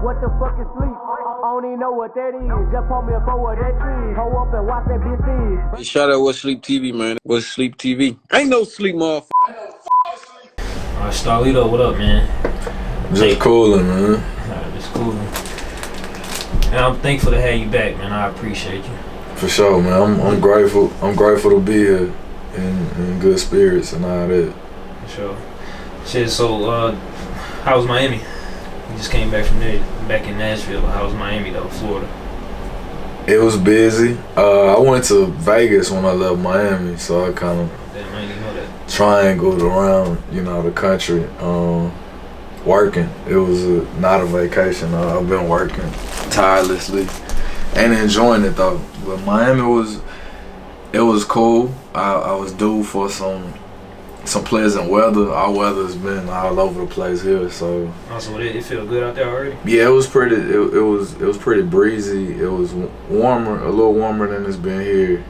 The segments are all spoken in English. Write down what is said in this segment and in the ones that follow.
What the fuck is sleep? I don't even know what that is. Just pull me up over that tree. Hold up and watch that bitch feed. Shout out What's Sleep TV, man. What's Sleep TV? Ain't no sleep, motherfucker. Starlito, what up, man? Just cooling, man. Just cooling. And I'm thankful to have you back, man. I appreciate you. For sure, man. I'm grateful. I'm grateful to be here in good spirits and all that. For sure. Shit. So, how was Miami? You just came back from there, back in Nashville. How was Miami though, Florida? It was busy. I went to Vegas when I left Miami, so I kind of triangled around, the country, working. It was not a vacation. I've been working tirelessly and enjoying it though. But Miami was cool. I was due for some pleasant weather. Our weather's been all over the place here, so. Also, it feel good out there already? Yeah, it was pretty. It was pretty breezy. It was warmer, a little warmer than it's been here.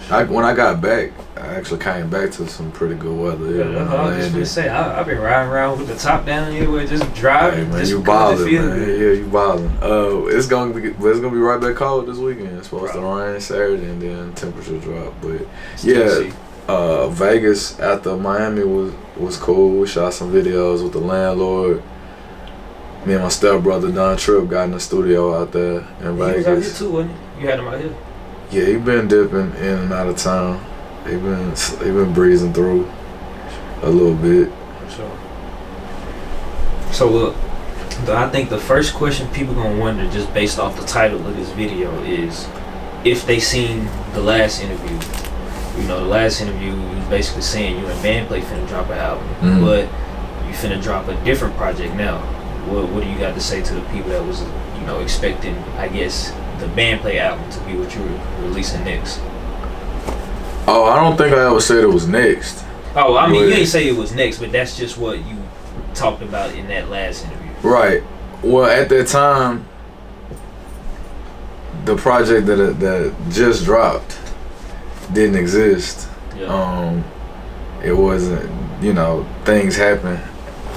When I got back, I actually came back to some pretty good weather. Yeah, I was just gonna say, I've been riding around with the top down here, just driving. Hey, man, just you ballin', man. good. Yeah, you ballin'. It's gonna be right back cold this weekend. It's supposed to rain Saturday and then temperature drop. But yeah. Vegas after Miami was cool. We shot some videos with the Landlord. Me and my stepbrother Don Trip got in the studio out there in Vegas. He was out here too, wasn't he? You had him out here? Yeah, he been dipping in and out of town. He been breezing through a little bit. Sure. So look, I think the first question people gonna wonder, just based off the title of this video, is if they seen the last interview. The last interview, you was basically saying you and Bandplay finna drop an album, but you finna drop a different project now. What do you got to say to the people that was, expecting, I guess, the Bandplay album to be what you were releasing next? Oh, I don't think I ever said it was next. Oh, I mean, you ain't say it was next, but that's just what you talked about in that last interview. Right. Well, at that time, the project that just dropped didn't exist. Yeah. It wasn't, things happen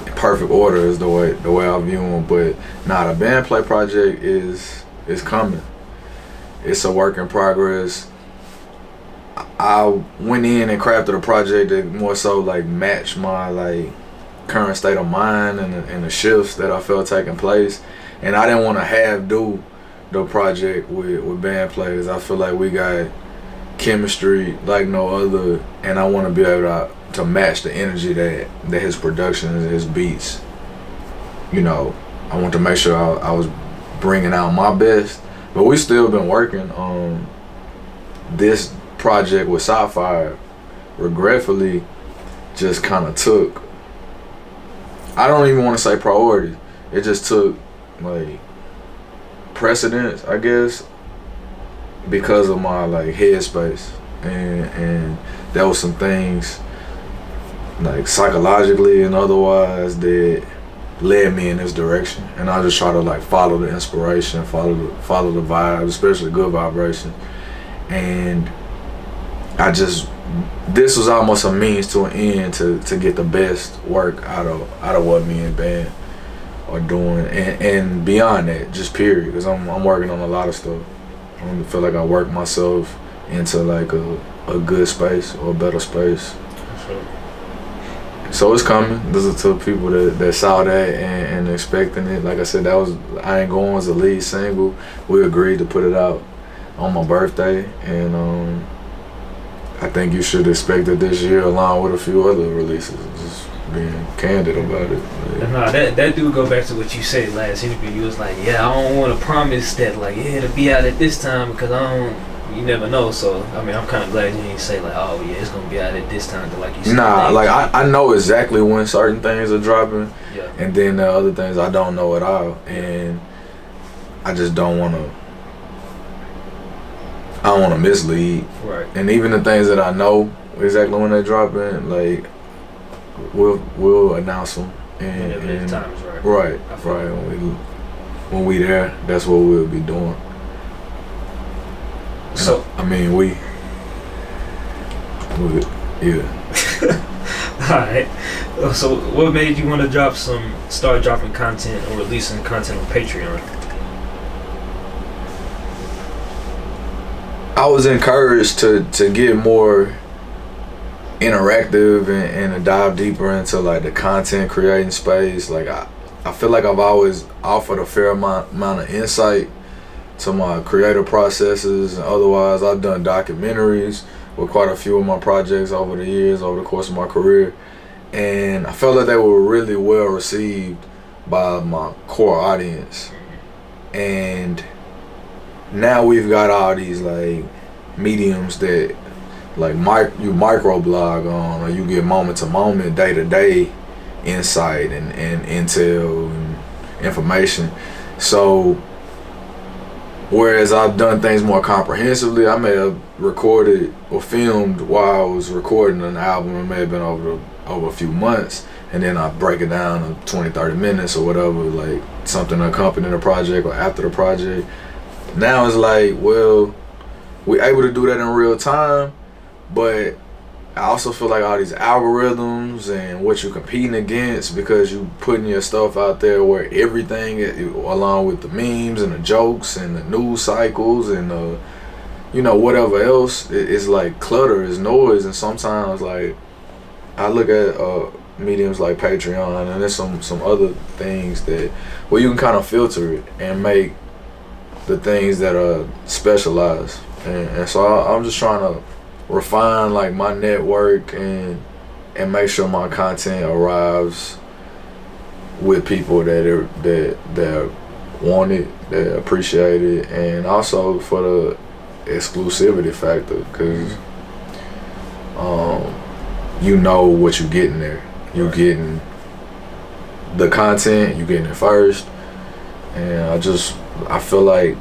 in perfect order is the way I view them. But the Bandplay project is coming. It's a work in progress. I went in and crafted a project that more so like matched my current state of mind and the shifts that I felt taking place. And I didn't want to do the project with Bandplay, because I feel like we got chemistry like no other, and I want to be able to match the energy that his production and his beats. I want to make sure I was bringing out my best. But we still been working on this project with Cy Fyre. Regretfully, just kind of took, I don't even want to say priority, it just took precedence, I guess, because of my headspace, and there was some things psychologically and otherwise that led me in this direction, and I just try to follow the inspiration, follow the vibe, especially good vibration. And this was almost a means to an end to get the best work out of what me and Band are doing, and beyond that, just period, because I'm working on a lot of stuff. I feel like I work myself into a good space or a better space. Sure. So it's coming. This is to people that saw that and expecting it. Like I said, I Ain't Going was the lead single. We agreed to put it out on my birthday, and I think you should expect it this year along with a few other releases. Just being candid about it. No, that do go back to what you said last interview. You was like, yeah, I don't want to promise that it'll be out at this time, because you never know. So I mean, I'm kind of glad you didn't say oh yeah, it's gonna be out at this time. Like you said. I know exactly when certain things are dropping, yeah. And then there are other things I don't know at all, and I just don't want to. I don't want to mislead. Right. And even the things that I know exactly when they're dropping, we'll announce them. And the time is right. Right. When we there, that's what we'll be doing. So I mean, we yeah. Alright. So what made you want to start dropping content or releasing content on Patreon? I was encouraged to get more interactive and to dive deeper into like the content creating space. Like I feel like I've always offered a fair amount of insight to my creative processes, and otherwise I've done documentaries with quite a few of my projects over the years, over the course of my career, and I felt like they were really well received by my core audience. And now we've got all these like mediums that like you microblog on, or you get moment to moment, day to day insight and intel and information. So whereas I've done things more comprehensively, I may have recorded or filmed while I was recording an album. It may have been over a few months, and then I break it down to 20-30 minutes or whatever, like something to accompany the project or after the project. Now it's like, well, we're able to do that in real time, but I also feel like all these algorithms and what you're competing against, because you putting your stuff out there where everything, along with the memes and the jokes and the news cycles and the, you know, whatever else, it's like clutter, it's noise. And sometimes like I look at mediums like Patreon, and there's some other things that where you can kind of filter it and make the things that are specialized. And so I'm just trying to refine like my network and make sure my content arrives with people that want it, that appreciate it, and also for the exclusivity factor, because you know what you're getting there. You're getting the content, you're getting it first, and I feel like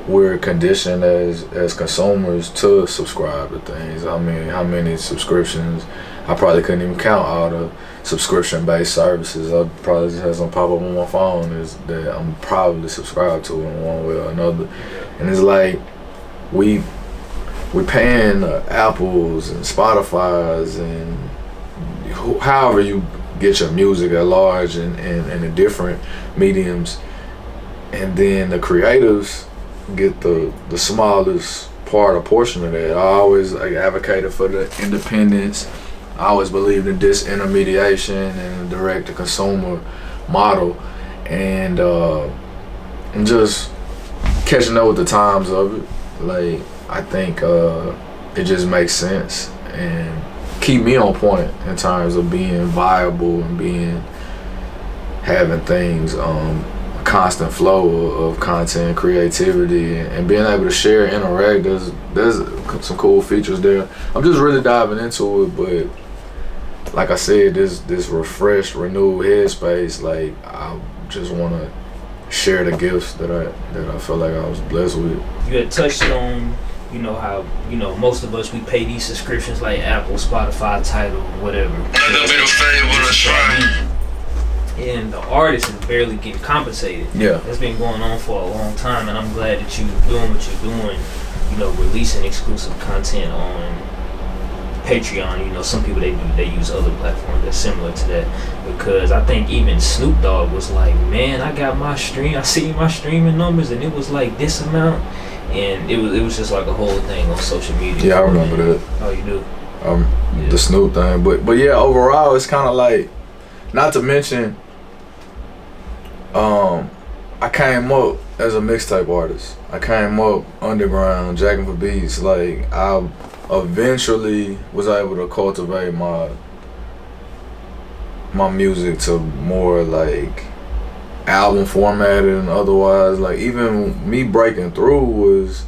we're conditioned as consumers to subscribe to things. I mean, how many subscriptions? I probably couldn't even count all the subscription-based services. I probably just have some pop up on my phone is that I'm probably subscribed to in one way or another. And it's like we paying Apples and Spotify's and however you get your music at large and the different mediums, and then the creatives get the smallest part or portion of that. I always advocated for the independence. I always believed in disintermediation and the direct to consumer model, and just catching up with the times of it. Like I think it just makes sense and keep me on point in terms of being viable and having things constant flow of content, creativity, and being able to share, interact. There's some cool features there. I'm just really diving into it, but like I said, this refreshed, renewed headspace, like I just want to share the gifts that I feel like I was blessed with. You had touched on, you know, how, you know, most of us, we pay these subscriptions like Apple, Spotify, Tidal, whatever. And the artist is barely getting compensated. Yeah. That's been going on for a long time, and I'm glad that you're doing what you're doing, you know, releasing exclusive content on Patreon. You know, some people they use other platforms that's similar to that, because I think even Snoop Dogg was like, man, I see my streaming numbers, and it was like this amount, and it was just like a whole thing on social media. Yeah, I remember that. Oh, you do? Yeah. The Snoop thing, but yeah, overall it's kind of like, not to mention, I came up as a mixtape artist. I came up underground, jacking for beats. Like I eventually was able to cultivate my music to more like album formatted and otherwise. Like even me breaking through was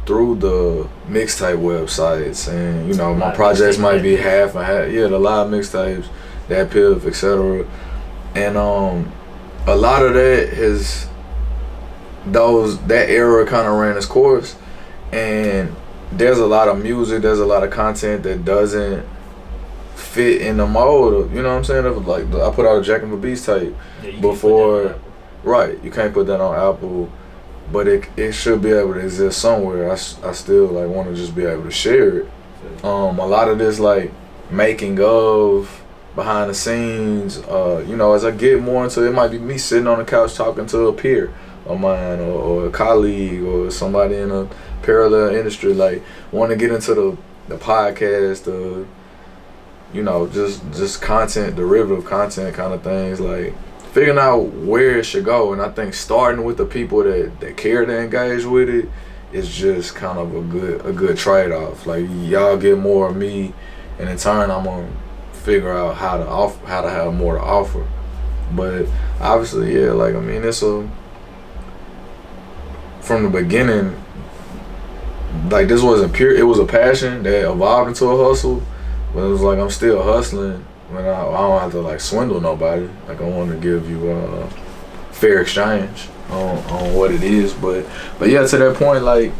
through the mixtape websites, and you know my projects might be half and half. Yeah, the live mixtapes, DatPiff, etc. And a lot of that that era kind of ran its course, and there's a lot of music, there's a lot of content that doesn't fit in the mold of, you know what I'm saying? Of like I put out a Jackin for Beats tape before, right? You can't put that on Apple, but it should be able to exist somewhere. I still like want to just be able to share it. A lot of this like making of behind the scenes. You know, as I get more into it, might be me sitting on the couch talking to a peer of mine or a colleague or somebody in a parallel industry, like want to get into the podcast, you know, just content, derivative content kind of things, like figuring out where it should go. And I think starting with the people that care to engage with it is just kind of a good trade-off. Like y'all get more of me, and in turn I'm gonna figure out how to have more to offer. But obviously, yeah, like I mean, from the beginning, like this wasn't pure. It was a passion that evolved into a hustle, but it was like I'm still hustling. When I don't have to like swindle nobody. Like I want to give you a fair exchange on what it is. But yeah, to that point, like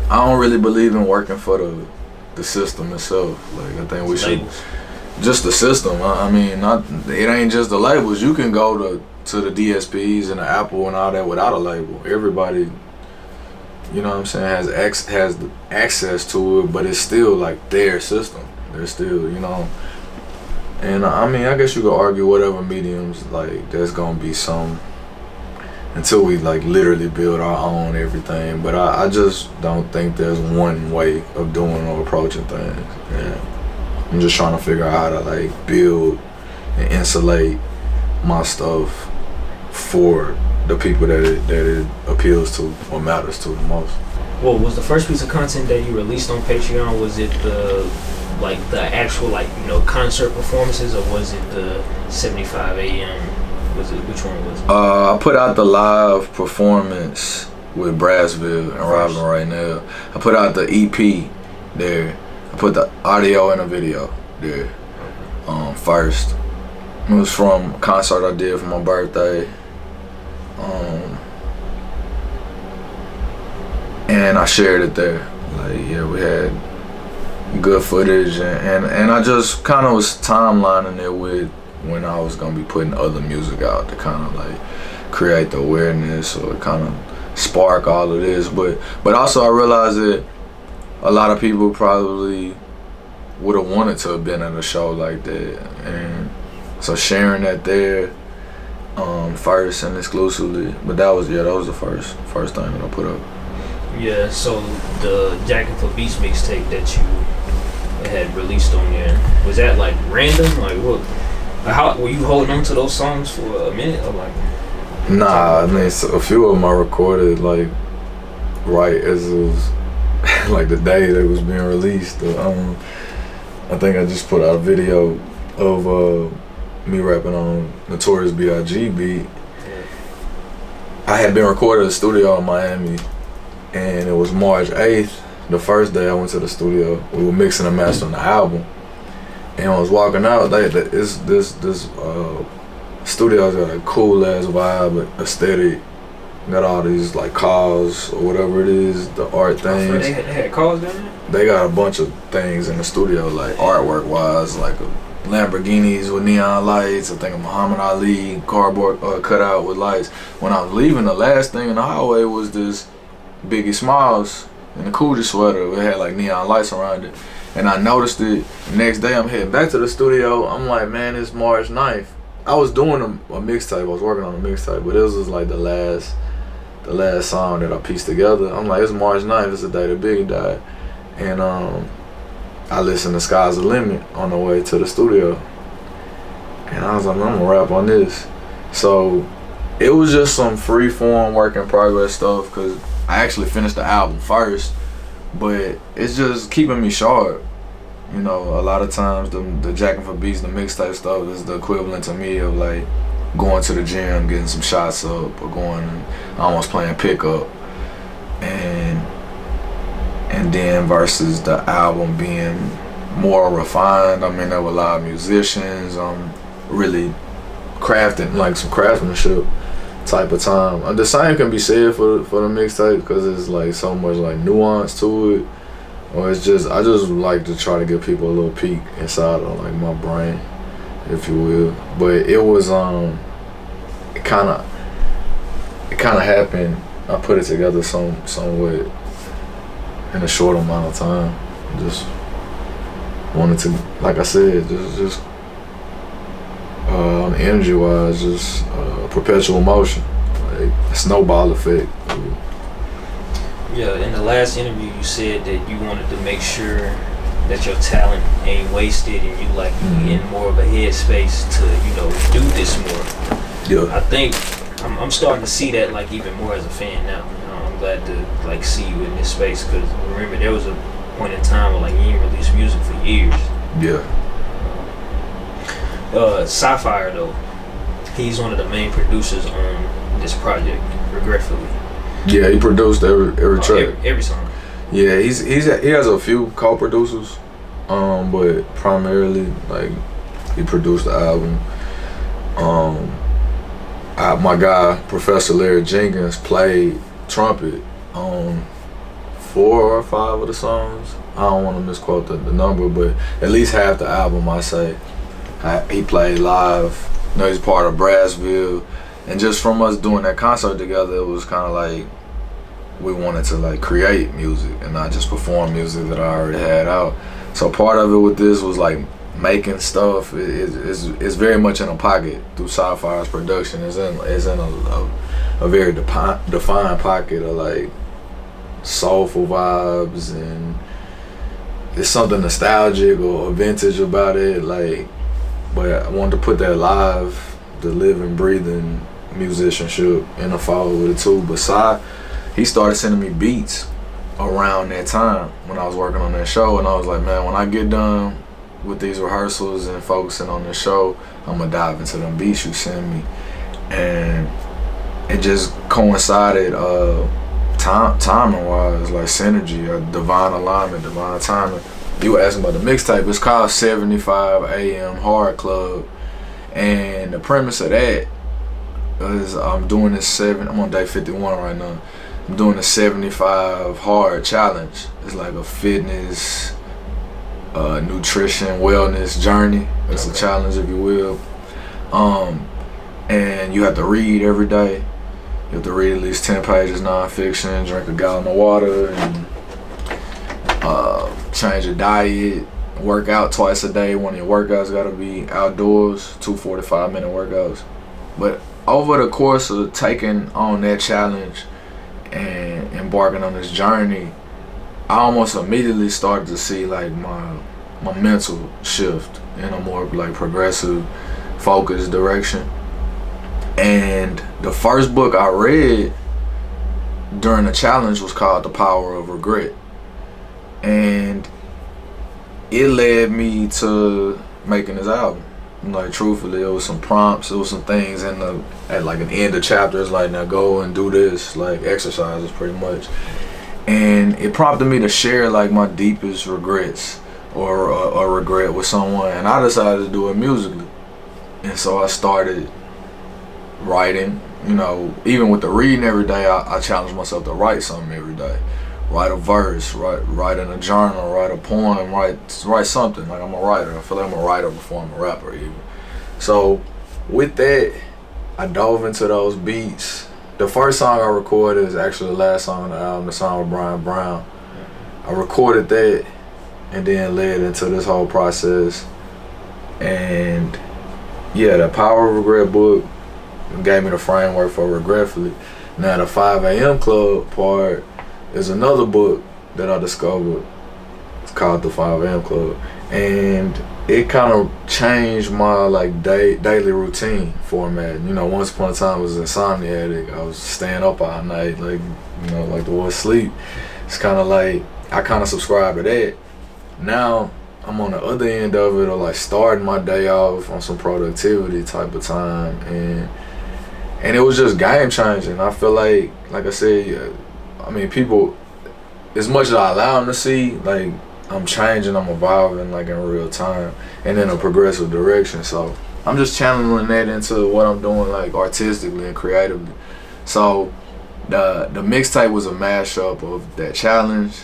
I don't really believe in working for the system itself. Like I think we should just the system. I mean, it ain't just the labels. You can go to the DSPs and the Apple and all that without a label. Everybody, you know what I'm saying, has the access to it, but it's still like their system. They're still, you know. And I mean, I guess you could argue whatever mediums, like there's gonna be some, until we like literally build our own everything. But I just don't think there's one way of doing or approaching things. And I'm just trying to figure out how to like build and insulate my stuff for the people that it appeals to or matters to the most. Well, was the first piece of content that you released on Patreon, was it the actual, like, you know, concert performances, or was it the 75 AM? Which one was it? I put out the live performance with Brassville and Robin Raynelle. I put out the EP there. I put the audio and a video there first. It was from a concert I did for my birthday. And I shared it there. Like, yeah, we had good footage, and I just kind of was timelining it with when I was gonna be putting other music out to kind of like create the awareness or kind of spark all of this. But also I realized that a lot of people probably would have wanted to have been at a show like that, and so sharing that there first and exclusively. But that was the first thing that I put up. Yeah, so the Jackin for Beats mixtape that you had released on there, was that like random? Like what? How were you holding on to those songs for a minute, or like? Nah, I mean, a few of them I recorded like right as it was like the day they was being released. I think I just put out a video of me rapping on Notorious B.I.G. beat. I had been recorded at a studio in Miami, and it was March 8th. The first day I went to the studio, we were mixing and mastering the album, and I was walking out. Like this studio's got a cool ass vibe, aesthetic. Got all these like cars or whatever it is, the art things. They had cars down there? They got a bunch of things in the studio, like artwork wise, like Lamborghinis with neon lights. I think a Muhammad Ali cardboard cutout with lights. When I was leaving, the last thing in the highway was this Biggie Smalls in the Coogee sweater. It had like neon lights around it, and I noticed it. The next day I'm heading back to the studio. I'm like, man, it's March 9th. I was doing a mixtape. I was working on a mixtape, but it was just like the last song that I pieced together. I'm like, it's March 9th. It's the day that Biggie died, and I listened to Sky's the Limit on the way to the studio, and I was like, I'm gonna rap on this. So it was just some free form work in progress stuff, because I actually finished the album first, but it's just keeping me sharp. You know, a lot of times the Jackin for Beats, the mixtape stuff is the equivalent to me of like going to the gym, getting some shots up, or going and almost playing pickup, and then versus the album being more refined. I mean, there were a lot of musicians, really crafting, like some craftsmanship type of time. The same can be said for the mixtape, because it's like so much like nuance to it. Or it's just, I just like to try to give people a little peek inside of like my brain, if you will. But it was it kind of happened. I put it together somewhat in a short amount of time. Just wanted to, like I said, just on the energy wise, just perpetual motion, like a snowball effect. Yeah, in the last interview you said that you wanted to make sure that your talent ain't wasted and you like in more of a headspace to, you know, do this more. Yeah. I think I'm starting to see that like even more as a fan now. You know, I'm glad to like see you in this space because remember there was a point in time where like you didn't release music for years. Yeah. Cy Fyre though, he's one of the main producers on this project, Regretfully. Yeah, he produced every track. Every song. Yeah, he has a few co-producers, but primarily like he produced the album. My guy Professor Larry Jenkins played trumpet on 4 or 5 of the songs. I don't want to misquote the number, but at least half the album I say he played live. You know, he's part of Brassville, and just from us doing that concert together, it was kind of like we wanted to like create music and not just perform music that I already had out. So part of it with this was like making stuff. It's very much in a pocket through Cy Fyre's production. It's in a very defined pocket of like soulful vibes, and it's something nostalgic or vintage about it. Like, but I wanted to put that live, the living, breathing musicianship in the fall with it too. But Cy, he started sending me beats around that time when I was working on that show, and I was like, man, when I get done with these rehearsals and focusing on the show, I'm gonna dive into them beats you send me. And it just coincided timing wise, like synergy, divine alignment, divine timing. You were asking about the mixtape. It's called 75 AM Hard Club, and the premise of that is I'm doing this I'm on day 51 right now. I'm doing a 75 hard challenge. It's like a fitness, nutrition, wellness journey. It's a challenge, if you will. And you have to read every day. You have to read at least 10 pages nonfiction, drink a gallon of water, and change your diet, work out twice a day. One of your workouts got to be outdoors, 2 45-minute workouts. But over the course of taking on that challenge and embarking on this journey, I almost immediately started to see like my mental shift in a more like progressive, focused direction. And the first book I read during the challenge was called The Power of Regret, and it led me to making this album. Like, truthfully, it was some prompts, it was some things at like an end of chapters, like, now go and do this, like exercises pretty much. And it prompted me to share like my deepest regrets or a regret with someone, and I decided to do it musically. And so I started writing, you know, even with the reading every day, I challenged myself to write something every day. Write a verse, write in a journal, write a poem, write something. Like, I'm a writer. I feel like I'm a writer before I'm a rapper even. So with that, I dove into those beats. The first song I recorded is actually the last song on the album, the song with Brian Brown. I recorded that and then led into this whole process. And yeah, the Power of Regret book gave me the framework for Regretfully. Now the 5 AM Club part is another book that I discovered. It's called the 5 AM Club, and it kind of changed my like daily routine format. You know, once upon a time I was insomniac. I was staying up all night, like, you know, like the word sleep. It's kind of like I kind of subscribe to that. Now I'm on the other end of it, or like starting my day off on some productivity type of time, and it was just game changing. I feel like I said, I mean, people, as much as I allow them to see, like, I'm changing, I'm evolving, like, in real time and in a progressive direction. So I'm just channeling that into what I'm doing, like, artistically and creatively. So the mixtape was a mashup of that challenge,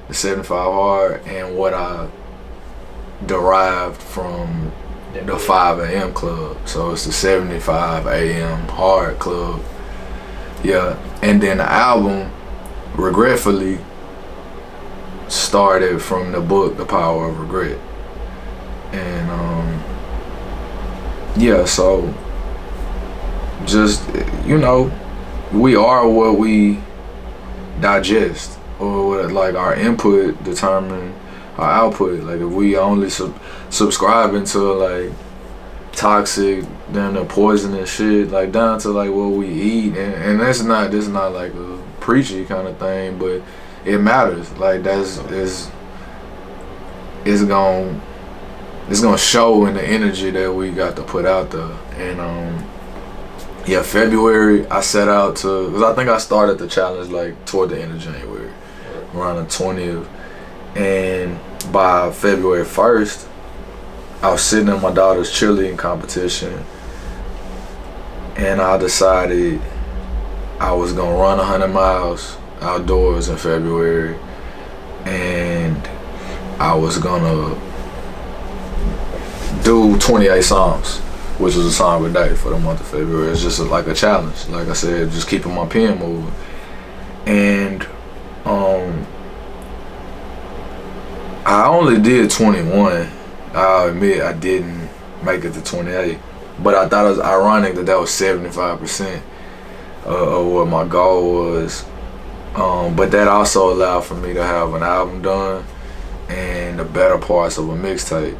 the 75 hard, and what I derived from the 5 AM Club. So it's the 75 AM Hard Club. Yeah, and then the album, Regretfully, started from the book The Power of Regret. And yeah, so just, you know, we are what we digest, or what, like, our input determine our output. Like, if we only subscribing to like toxic, then the poisonous shit, like down to like what we eat, and this is not like a preachy kind of thing, but it matters. Like, it's gonna show in the energy that we got to put out there. And yeah, February I set out to, because I think I started the challenge like toward the end of January, around the 20th, and by February 1st I was sitting in my daughter's cheerleading competition, and I decided I was gonna run 100 miles outdoors in February, and I was gonna do 28 songs, which was a song a day for the month of February. It's just like a challenge. Like I said, just keeping my pen moving. And I only did 21. I'll admit I didn't make it to 28, but I thought it was ironic that was 75% of what my goal was. But that also allowed for me to have an album done and the better parts of a mixtape.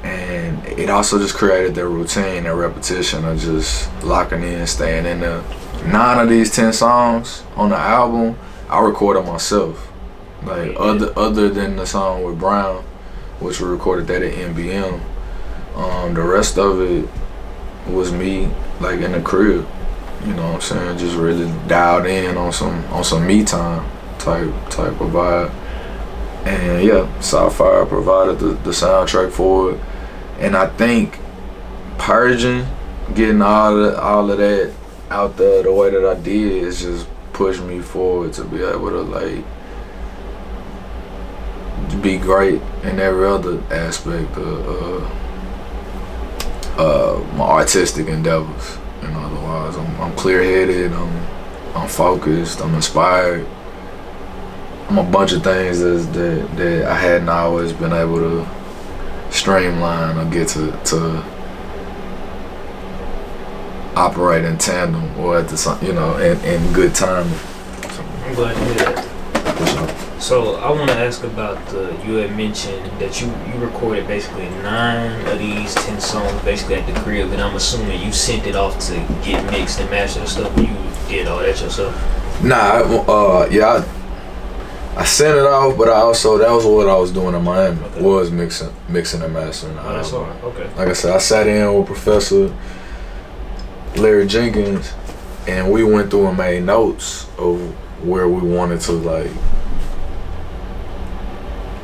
And it also just created that routine and repetition of just locking in, staying in there. 9 of these 10 songs on the album, I recorded myself. Like, other than the song with Brown, which we recorded that at NBM. The rest of it was me, like, in the crib. You know what I'm saying? Just really dialed in on some me time type of vibe. And yeah, Cy Fyre provided the soundtrack for it. And I think purging, getting all of that out there the way that I did, is just pushed me forward to be able to, like, be great in every other aspect of my artistic endeavors. You know, otherwise I'm clear-headed, I'm focused, I'm inspired. I'm a bunch of things that I hadn't always been able to streamline or get to operate in tandem, or at the, you know, in good timing. I'm glad to hear that. For sure. So I want to ask about you had mentioned that you recorded basically 9 of these 10 songs basically at the crib, and I'm assuming you sent it off to get mixed and mastered and stuff. You did all that yourself? Nah, yeah, I sent it off, but that was what I was doing in Miami. Okay. Was mixing and mastering. Oh, that's all right. Okay. Like I said, I sat in with Professor Larry Jenkins, and we went through and made notes of where we wanted to, like,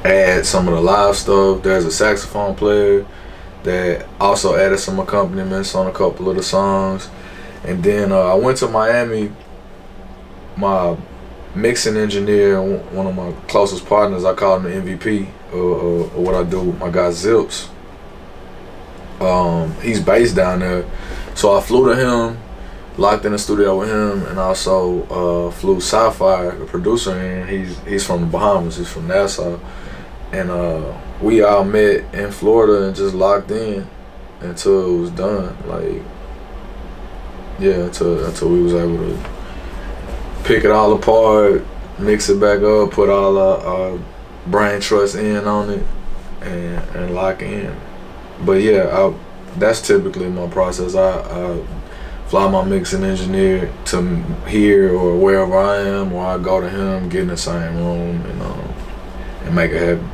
add some of the live stuff. There's a saxophone player that also added some accompaniments on a couple of the songs. And then I went to Miami. My mixing engineer, one of my closest partners, I call him the MVP of what I do, my guy Zips. He's based down there, so I flew to him, locked in the studio with him, and also flew Cy Fyre, the producer, and he's from the Bahamas, he's from Nassau. And we all met in Florida and just locked in until it was done. Like, yeah, until we was able to pick it all apart, mix it back up, put all our brain trust in on it, and lock in. But yeah, that's typically my process. I fly my mixing engineer to here or wherever I am, or I go to him, get in the same room, and make it happen.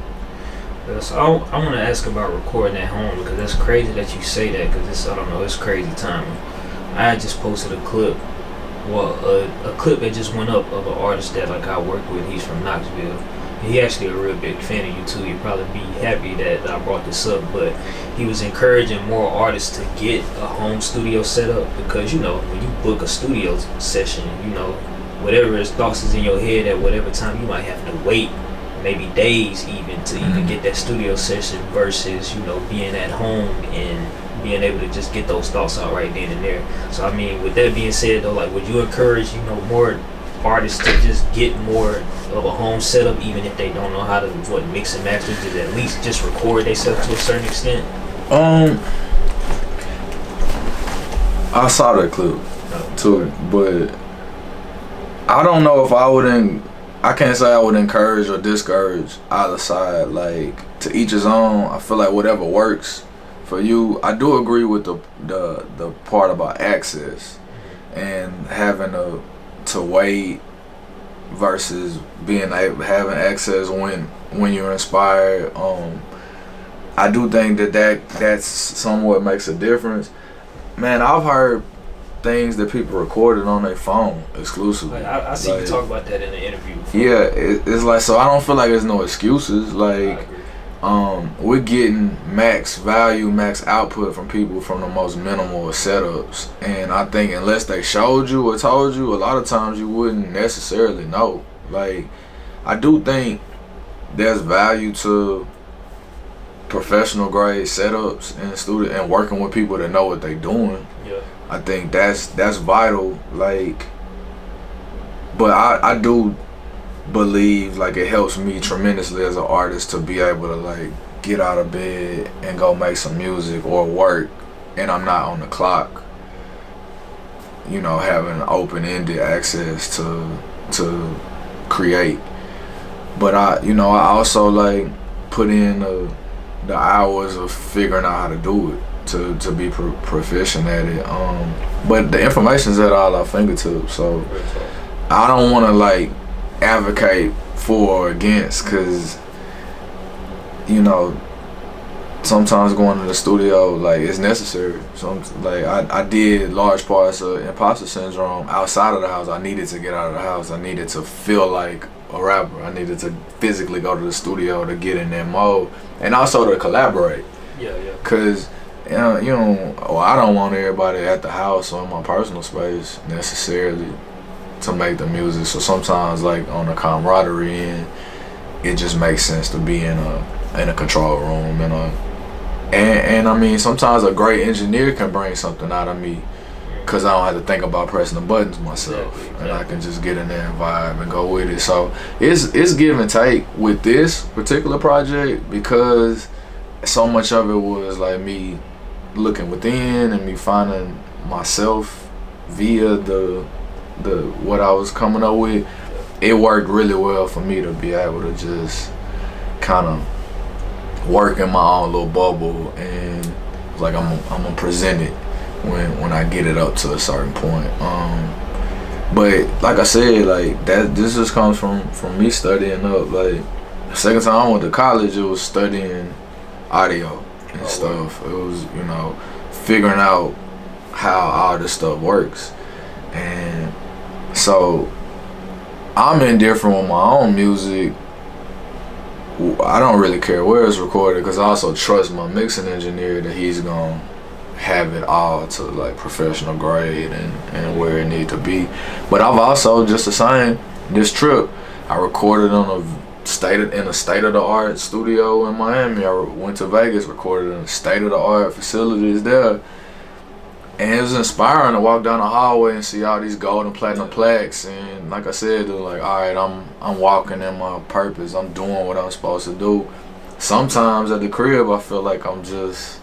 So I want to ask about recording at home, because that's crazy that you say that, because I don't know, it's crazy timing. I had just posted a clip, a clip that just went up of an artist that, like, I worked with. He's from Knoxville. He actually a real big fan of you too. You'd probably be happy that I brought this up, but he was encouraging more artists to get a home studio set up, because, you know, when you book a studio session, you know, whatever thoughts is in your head at whatever time, you might have to wait maybe days even to even get that studio session, versus, you know, being at home and being able to just get those thoughts out right then and there. So I mean, with that being said though, like, would you encourage, you know, more artists to just get more of a home setup, even if they don't know how to mix and master, to at least just record themselves to a certain extent? I saw that clip too, but I don't know if I can't say I would encourage or discourage either side. Like, to each his own. I feel like whatever works for you. I do agree with the part about access and having to wait versus having access when you're inspired. I do think that's somewhat makes a difference. Man, I've heard things that people recorded on their phone exclusively. Like, I see you talk about that in the interview before. Yeah, it's like, so I don't feel like there's no excuses. Like, we're getting max value, max output from people from the most minimal setups, and I think unless they showed you or told you, a lot of times you wouldn't necessarily know. Like, I do think there's value to professional grade setups and studio and working with people that know what they're doing. Yeah. I think that's vital. Like, but I do believe like it helps me tremendously as an artist to be able to like get out of bed and go make some music or work, and I'm not on the clock. You know, having open-ended access to create. But I also like put in the hours of figuring out how to do it to be proficient at it. But the information's at all our fingertips, so I don't want to like advocate for or against, because you know sometimes going to the studio like it's necessary. So like I did large parts of imposter syndrome outside of the house. I needed to get out of the house. I needed to feel like a rapper. I needed to physically go to the studio to get in that mode, and also to collaborate. Yeah. Cause I don't want everybody at the house or in my personal space necessarily to make the music. So sometimes, like on the camaraderie end, it just makes sense to be in a control room, and I mean sometimes a great engineer can bring something out of me, cause I don't have to think about pressing the buttons myself, and I can just get in there and vibe and go with it. So it's give and take with this particular project, because so much of it was like me looking within and me finding myself via the what I was coming up with. It worked really well for me to be able to just kind of work in my own little bubble, and like I'm gonna present it when I get it up to a certain point. But like I said, like this just comes from me studying up. Like the second time I went to college, it was studying audio and stuff. It was, figuring out how all this stuff works. And so I'm indifferent with my own music. I don't really care where it's recorded, because I also trust my mixing engineer that he's gonna have it all to like professional grade and where it need to be. But I've also, just the same, this trip I recorded on a state-of-the-art studio in Miami. I went to Vegas, recorded in state-of-the-art facilities there, and it was inspiring to walk down the hallway and see all these gold and platinum plaques. And like I said, they're like, all right, I'm walking in my purpose. I'm doing what I'm supposed to do. Sometimes at the crib, I feel like I'm just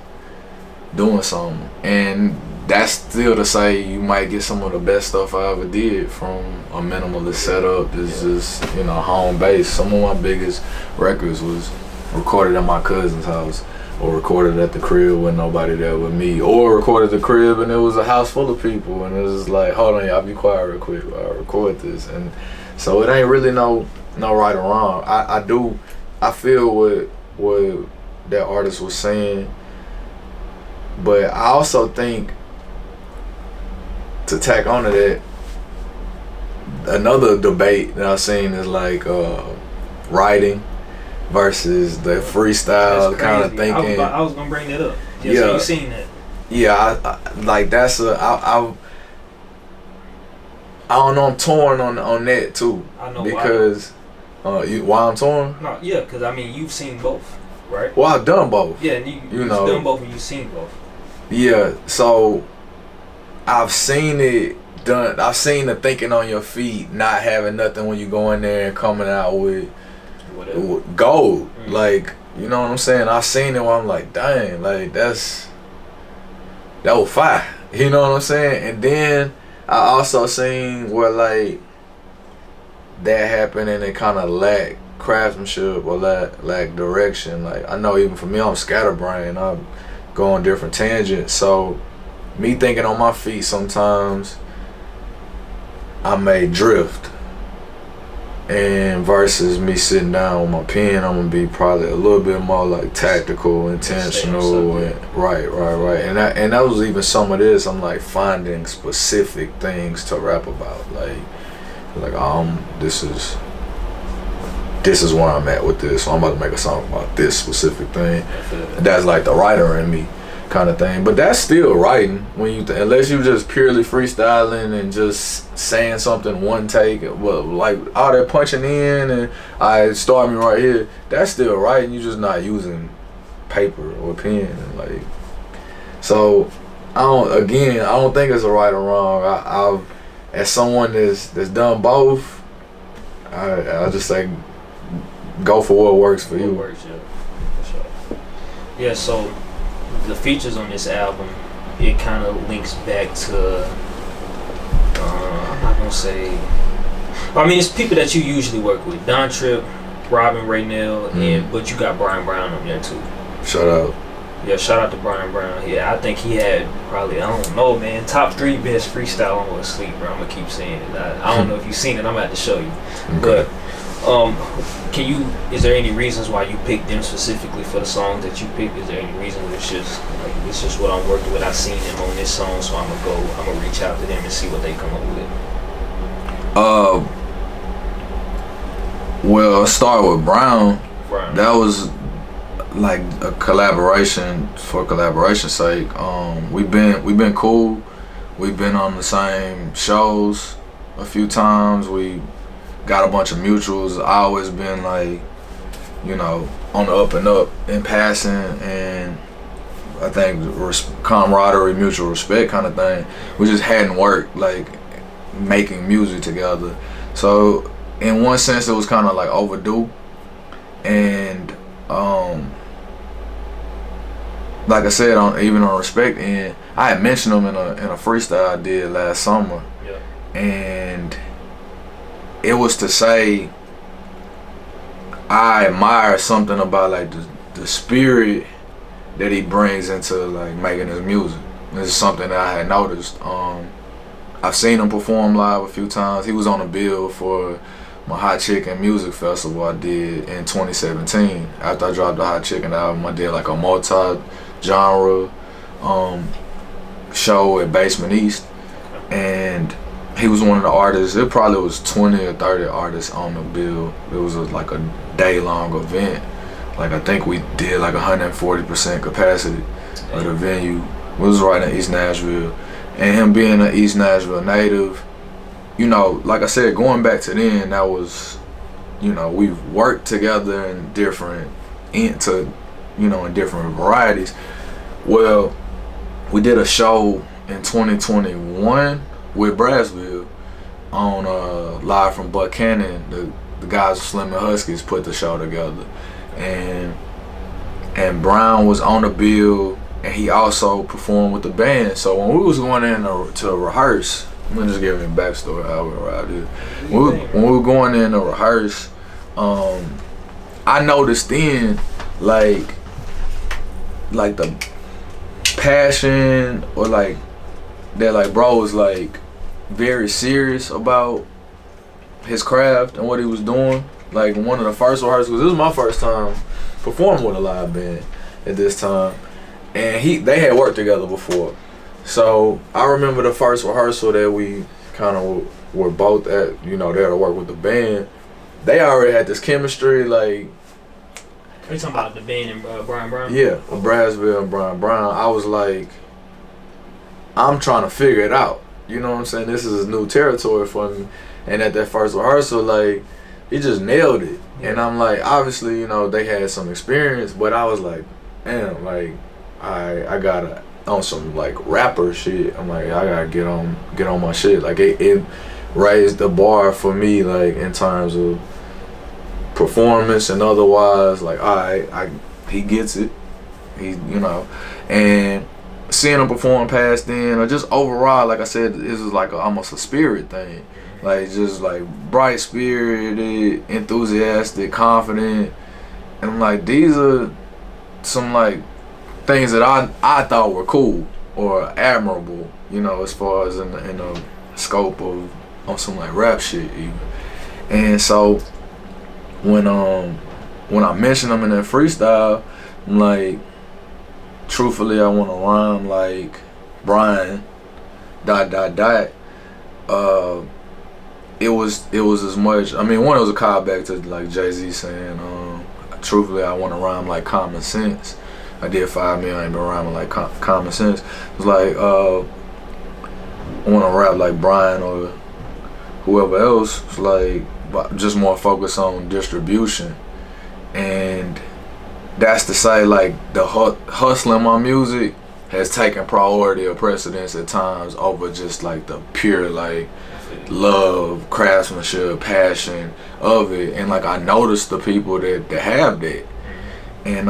doing something, and that's still to say you might get some of the best stuff I ever did from a minimalist setup. It's just, home base. Some of my biggest records was recorded at my cousin's house, or recorded at the crib with nobody there with me, or recorded at the crib and it was a house full of people, and it was like, hold on, y'all be quiet real quick, I'll record this. And so it ain't really no right or wrong. I feel what that artist was saying, but I also think, to tack onto that, another debate that I've seen is like writing versus the freestyle kind of thinking. I was gonna bring that up. Yeah. So you seen that? Yeah, I like that's I don't know. I'm torn on that too. I know because why I'm torn? No, yeah, because I mean you've seen both, right? Well, I've done both. Yeah, you've done both and you've seen both. Yeah, so I've seen it done. I've seen the thinking on your feet, not having nothing when you go in there and coming out with gold. Mm-hmm. Like, you know what I'm saying? I've seen it where I'm like, dang, like that was fire. You know what I'm saying? And then I also seen where like that happened and it kind of lacked craftsmanship or lack direction. Like I know even for me, I'm scatterbrained. I'm going different tangents. So me thinking on my feet sometimes I may drift. And versus me sitting down with my pen, I'm gonna be probably a little bit more like tactical, intentional, and right. And that was even some of this. I'm like finding specific things to rap about. Like this is where I'm at with this. So I'm about to make a song about this specific thing. That's like the writer in me, kind of thing. But that's still writing when you unless you just purely freestyling and just saying something one take. Well, like all that punching in and I start me right here. That's still writing. You're just not using paper or pen. And like so, I don't think it's a right or wrong. I've as someone that's done both, I just say go for what works for you. What works, yeah, for sure. Yeah, so the features on this album, it kind of links back to, I'm not gonna say, I mean, it's people that you usually work with. Don Trip, Robin, Raynelle, but you got Brian Brown on there too. Shout out. Yeah, shout out to Brian Brown. Yeah, I think he had probably, I don't know, man, top 3 best freestyle on with Sleep, bro. I'm gonna keep saying it. I don't know if you've seen it. I'm about to show you. Okay. But is there any reasons why you picked them specifically for the songs that you picked? Is there any reason it's just what I'm working with? I seen them on this song, so I'm gonna reach out to them and see what they come up with. Well, start with Brown. Brown. That was like a collaboration for collaboration's sake. We've been cool. We've been on the same shows a few times. We got a bunch of mutuals. I always been like, you know, on the up and up in passing, and I think camaraderie, mutual respect kind of thing. We just hadn't worked like making music together. So in one sense, it was kind of like overdue. And like I said, even on respect end, I had mentioned them in a freestyle I did last summer. Yeah. And it was to say I admire something about like the spirit that he brings into like making his music. This is something that I had noticed. I've seen him perform live a few times. He was on the bill for my Hot Chicken music festival I did in 2017. After I dropped the Hot Chicken album, I did like a multi-genre show at Basement East, and he was one of the artists. It probably was 20 or 30 artists on the bill. It was like a day-long event. Like I think we did like 140% capacity of the venue. It was right in East Nashville, and him being an East Nashville native, you know, like I said, going back to then, that was, you know, we've worked together in different varieties. Well, we did a show in 2021 with Brassville on Live from Buchanan. The guys of Slim and Huskies put the show together, and Brown was on the bill, and he also performed with the band. So when we was going in to rehearse, I'm gonna just give you a backstory how we were out here. When we were going in to rehearse, I noticed then like the passion or like that, like bro was like very serious about his craft and what he was doing. Like one of the first rehearsals, this was my first time performing with a live band at this time, and they had worked together before. So I remember the first rehearsal that we kind of were both at, you know, there to work with the band. They already had this chemistry, like. Are you talking about the band and Brian Brown? Yeah, Brassville and Brian Brown. I was like, I'm trying to figure it out. You know what I'm saying? This is new territory for me. And at that first rehearsal, like, he just nailed it. Yeah. And I'm like, obviously, you know, they had some experience, but I was like, damn, like, I gotta. On some like rapper shit, I'm like, I gotta get on my shit. Like it raised the bar for me, like in terms of performance and otherwise. Like he gets it, he, you know. And seeing them perform past then, or just overall, like I said, this is like almost a spirit thing. Like, just like bright spirited, enthusiastic, confident. And I'm like, these are some like things that I thought were cool or admirable, you know, as far as in the scope of on some like rap shit even. And so when I mentioned them in that freestyle, I'm like, truthfully, I want to rhyme like Brian ... It was as much, I mean, one, it was a callback to like Jay-Z saying, truthfully, I want to rhyme like common sense. I did 5 million, I ain't been rhyming like common sense. It's like, I want to rap like Brian or whoever else. It's like, just more focus on distribution. And that's to say, like, the hustling my music has taken priority or precedence at times over just like the pure like love, craftsmanship, passion of it. And like I noticed the people that have that, and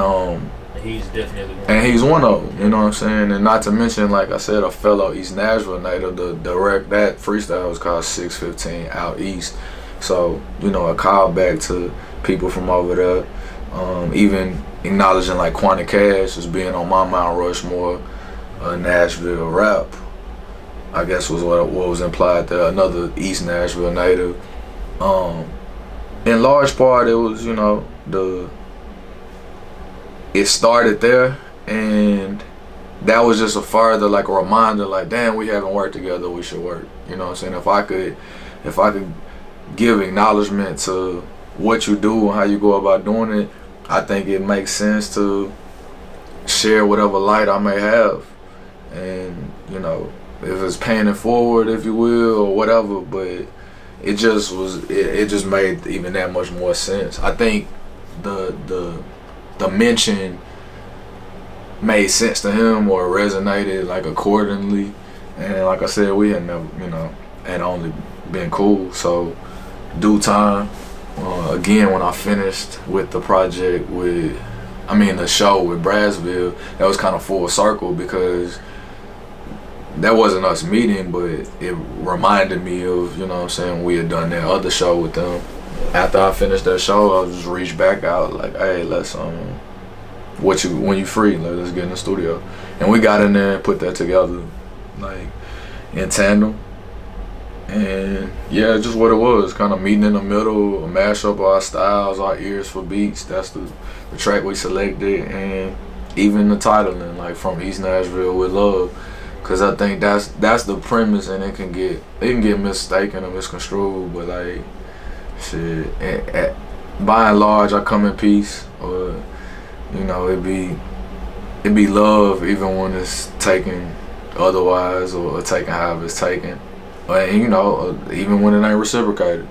he's definitely one. And he's one of them, you know what I'm saying? And not to mention, like I said, a fellow East Nashville native. That freestyle was called 615 Out East. So, you know, a callback to people from over there. Even acknowledging like Quanie Cash as being on my Mount Rushmore, Nashville rap, I guess was what was implied there. Another East Nashville native. In large part, it was, you know, it started there, and that was just a further like a reminder, like, damn, we haven't worked together, we should work. You know what I'm saying? If I could give acknowledgement to what you do and how you go about doing it, I think it makes sense to share whatever light I may have, and, you know, if it's paying it forward, if you will, or whatever. But it just made even that much more sense. I think the mention made sense to him or resonated like accordingly, and like I said, we had never, you know, had only been cool. So due time, again, when I finished with the project the show with Brassville, that was kind of full circle, because that wasn't us meeting, but it reminded me of, you know what I'm saying, we had done that other show with them. After I finished that show, I just reached back out like, hey, let's when you free, like, let's get in the studio. And we got in there and put that together, like, in tandem. And yeah, just what it was, kind of meeting in the middle, a mashup of our styles, our ears for beats. That's the track we selected, and even the titling, like, From East Nashville with Love. Cause I think that's the premise, and it can get mistaken or misconstrued, but like, shit, by and large, I come in peace, or, you know, it be love even when it's taken otherwise, or taken however it's taken, and, you know, even when it ain't reciprocated.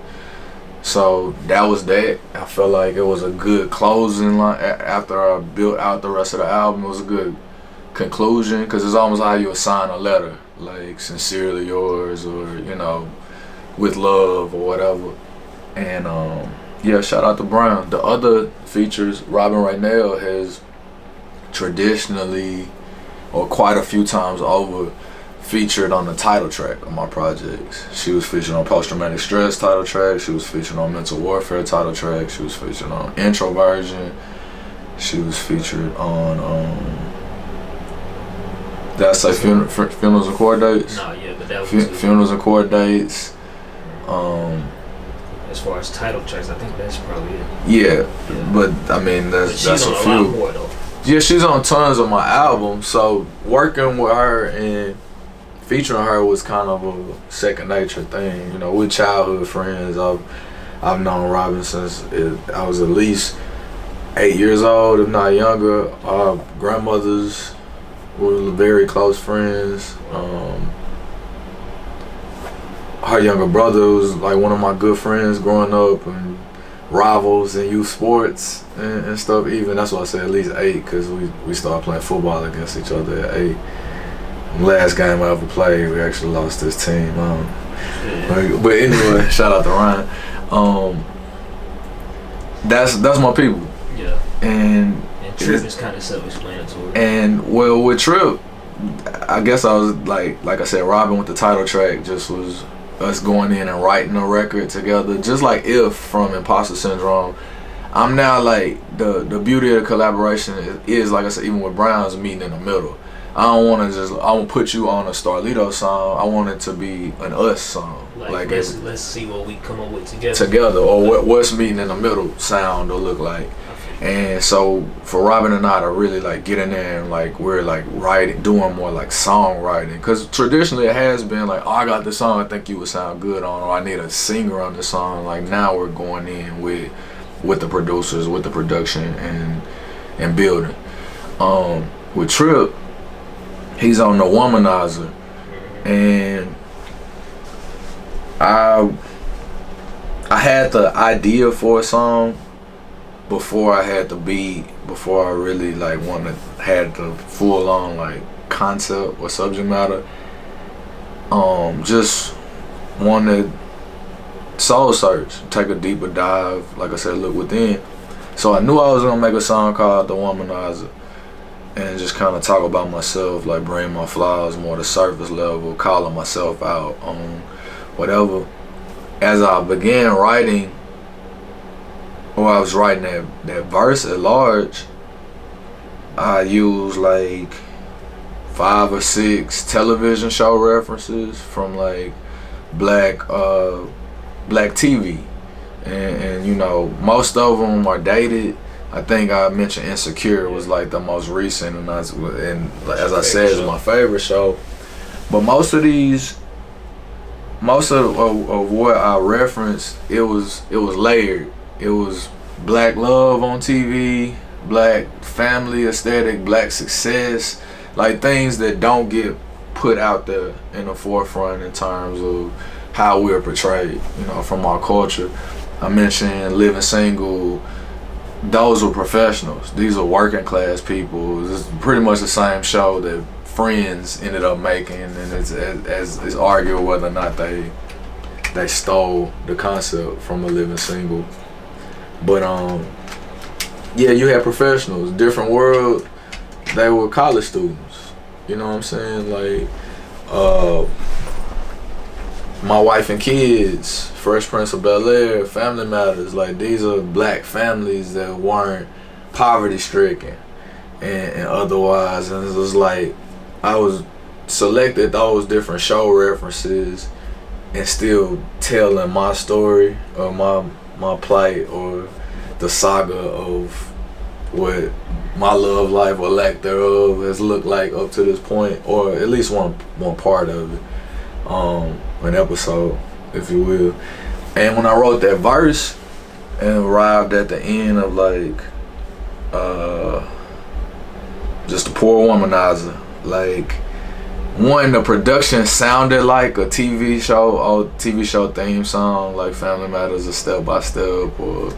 So that was that. I felt like it was a good closing line after I built out the rest of the album. It was a good conclusion, because it's almost how you assign a letter, like sincerely yours, or, you know, with love or whatever. And yeah, shout out to Brown. The other features, Robin Raynelle has traditionally, or quite a few times over, featured on the title track of my projects. She was featured on Post Traumatic Stress title track, she was featured on Mental Warfare title track, she was featured on Introversion, she was featured on did I say funerals and court dates? No, yeah, but that was funerals and court dates. As far as title tracks, I think that's probably it. Yeah. But I mean, that's a few. Lot more, though. Yeah, she's on tons of my albums. So working with her and featuring her was kind of a second nature thing. You know, we're childhood friends. I've known Robin since I was at least 8 years old, if not younger. Our grandmothers were very close friends. Her younger brother was like one of my good friends growing up, and rivals in youth sports and stuff. Even that's why I say at least 8, because we started playing football against each other at 8. Last game I ever played, we actually lost this team. But anyway, shout out to Ryan. That's my people. Yeah. And Trip is kind of self-explanatory. And well, with Trip, I guess I was like I said, robbing with the title track just was us going in and writing a record together, just like If from Imposter Syndrome. I'm now like the beauty of the collaboration is like I said, even with Brown's meeting in the middle. I don't want to put you on a Starlito song. I want it to be an us song. Like let's see what we come up with together. Or what's meeting in the middle sound will look like. And so for Robin and I to really like get in there and like we're like doing more like songwriting, because traditionally it has been like, oh, I got this song I think you would sound good on, or I need a singer on this song. Like now we're going in with the producers, with the production and building. With Trip, he's on the Womanizer, and I had the idea for a song before I had the beat, before I really like had the full on like concept or subject matter. Just wanted soul search, take a deeper dive, like I said, look within. So I knew I was gonna make a song called The Womanizer and just kind of talk about myself, like bring my flaws more to surface level, calling myself out on whatever. As I began writing, or I was writing that verse at large, I used like 5 or 6 television show references from like black TV, and you know, most of them are dated. I think I mentioned Insecure was like the most recent, and as I said, is my favorite show. But most of what I referenced, it was layered. It was black love on TV, black family aesthetic, black success, like things that don't get put out there in the forefront in terms of how we're portrayed, you know, from our culture. I mentioned Living Single. Those were professionals. These are working class people. It's pretty much the same show that Friends ended up making, and it's arguable whether or not they stole the concept from a Living Single. But yeah, you had professionals, different world. They were college students. You know what I'm saying? Like My Wife and Kids, Fresh Prince of Bel-Air, Family Matters. Like these are black families that weren't poverty stricken and otherwise. And it was like I was selected those different show references and still telling my story or my plight or the saga of what my love life or lack thereof has looked like up to this point, or at least one part of it, an episode, if you will. And when I wrote that verse and arrived at the end of like just a poor womanizer, like one, the production sounded like a TV show theme song, like Family Matters or Step by Step or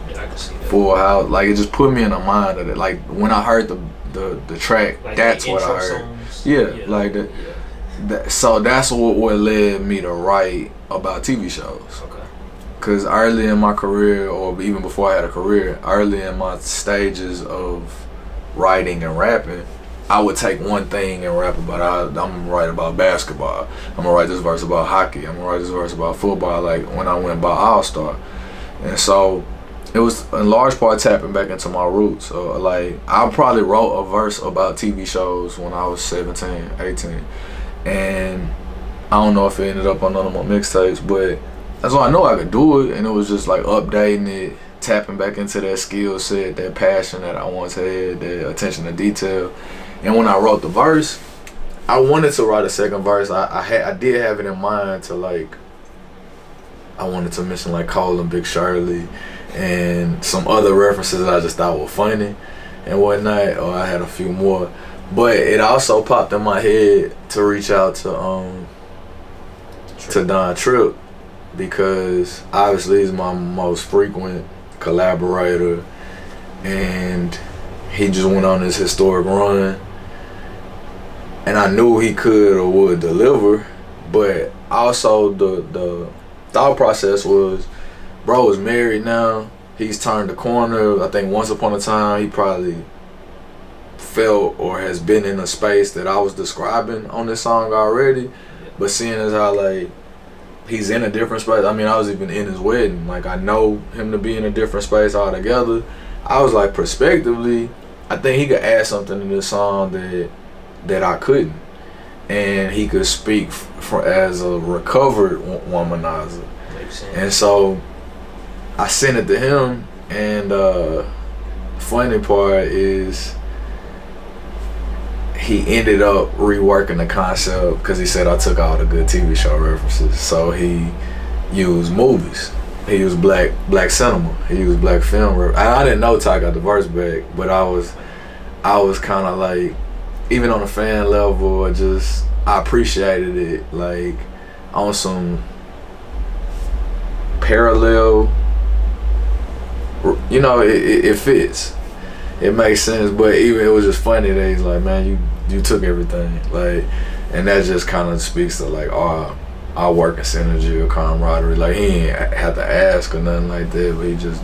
Full House. Like it just put me in the mind of it. Like when I heard the track, like that's what I heard. Yeah, like that. Yeah. So that's what led me to write about TV shows. Okay. Cause early in my career, or even before I had a career, early in my stages of writing and rapping, I would take one thing and rap about it. I'm gonna write about basketball. I'm gonna write this verse about hockey. I'm gonna write this verse about football. Like when I went by All-Star. And so it was in large part tapping back into my roots. So like I probably wrote a verse about TV shows when I was 17, 18. And I don't know if it ended up on none of my mixtapes, but that's why I know I could do it. And it was just like updating it, tapping back into that skill set, that passion that I once had, that attention to detail. And when I wrote the verse, I wanted to write a second verse. I did have it in mind to like, I wanted to mention like Cole and Big Shirley and some other references that I just thought were funny and whatnot. Or I had a few more, but it also popped in my head to reach out to Don Trip, because obviously he's my most frequent collaborator, and he just went on this historic run. And I knew he could or would deliver, but also the thought process was, bro is married now. He's turned the corner. I think once upon a time he probably felt or has been in a space that I was describing on this song already. But seeing as how like he's in a different space, I mean, I was even in his wedding. Like, I know him to be in a different space altogether. I was like, prospectively, I think he could add something to this song that I couldn't. And he could speak as a recovered womanizer. And so I sent it to him, and funny part is he ended up reworking the concept because he said I took all the good TV show references. So he used movies. He used black cinema. He used black film. I didn't know Ty got the verse back, but I was kind of like, even on a fan level, I appreciated it, like on some parallel, you know, it fits. It makes sense, but even it was just funny that he's like, man, you took everything, like, and that just kind of speaks to like our working synergy or camaraderie. Like, he ain't had to ask or nothing like that, but he just,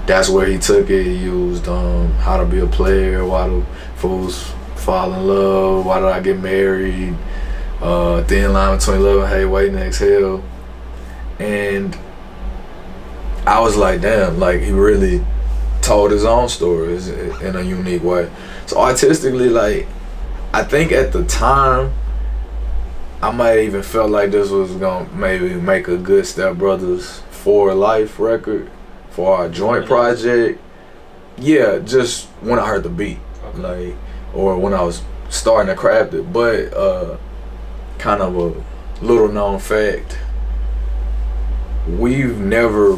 that's where he took it. He used How to Be a Player, Why Do Fools Fall in Love, Why Did I Get Married, Thin Line Between Love and Hate, Wait and Exhale. And I was like, damn, like he really told his own stories in a unique way. So artistically, like, I think at the time I might even felt like this was gonna maybe make a good Stepbrothers for life record for our joint project. Yeah, just when I heard the beat, like, or when I was starting to craft it. But kind of a little known fact, we've never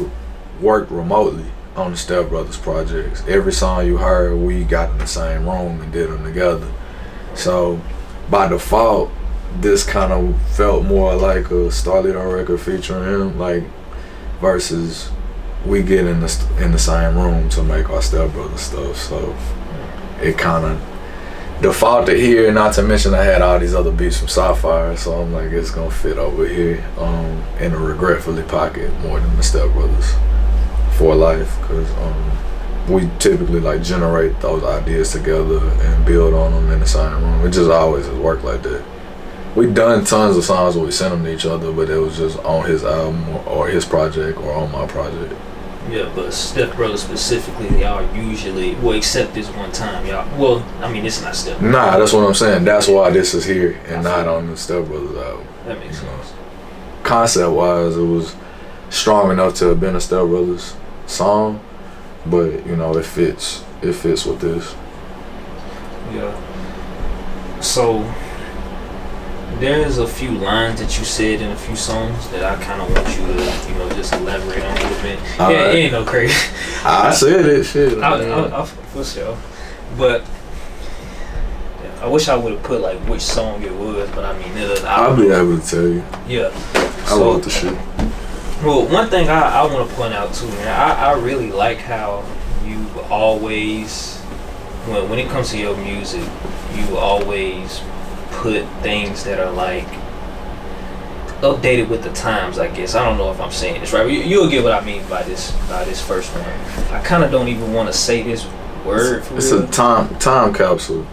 worked remotely on the Stepbrothers projects. Every song you heard, we got in the same room and did them together. So by default, this kind of felt more like a Starlito record featuring him, like, versus we get in the same room to make our Stepbrothers stuff. So it kind of defaulted here, not to mention I had all these other beats from Cy Fyre, so I'm like, it's gonna fit over here in the Regretfully pocket more than the Stepbrothers for life, because we typically like generate those ideas together and build on them in the same room. It just always has worked like that. We done tons of songs where we sent them to each other, but it was just on his album or his project or on my project. Yeah, but Stepbrothers specifically, y'all usually, well, except this one time, y'all, well, I mean, it's not Stepbrothers. Nah, that's what I'm saying. That's why this is here and not on the Stepbrothers album. That makes sense. Concept-wise, it was strong enough to have been a Stepbrothers song, but, you know, it fits with this. Yeah. So there's a few lines that you said in a few songs that I kind of want you to, you know, just elaborate on a little bit. Yeah, right. It ain't no crazy. I said it, shit. I'll for sure. But I wish I would have put like which song it was, but I mean, I'll be able to tell you. Yeah. I love the shit. Well, one thing I want to point out too, man, I really like how you always, when it comes to your music, you always put things that are like updated with the times, I guess. I don't know if I'm saying this right. You'll get what I mean by this first one. I kind of don't even want to say this word. It's a time capsule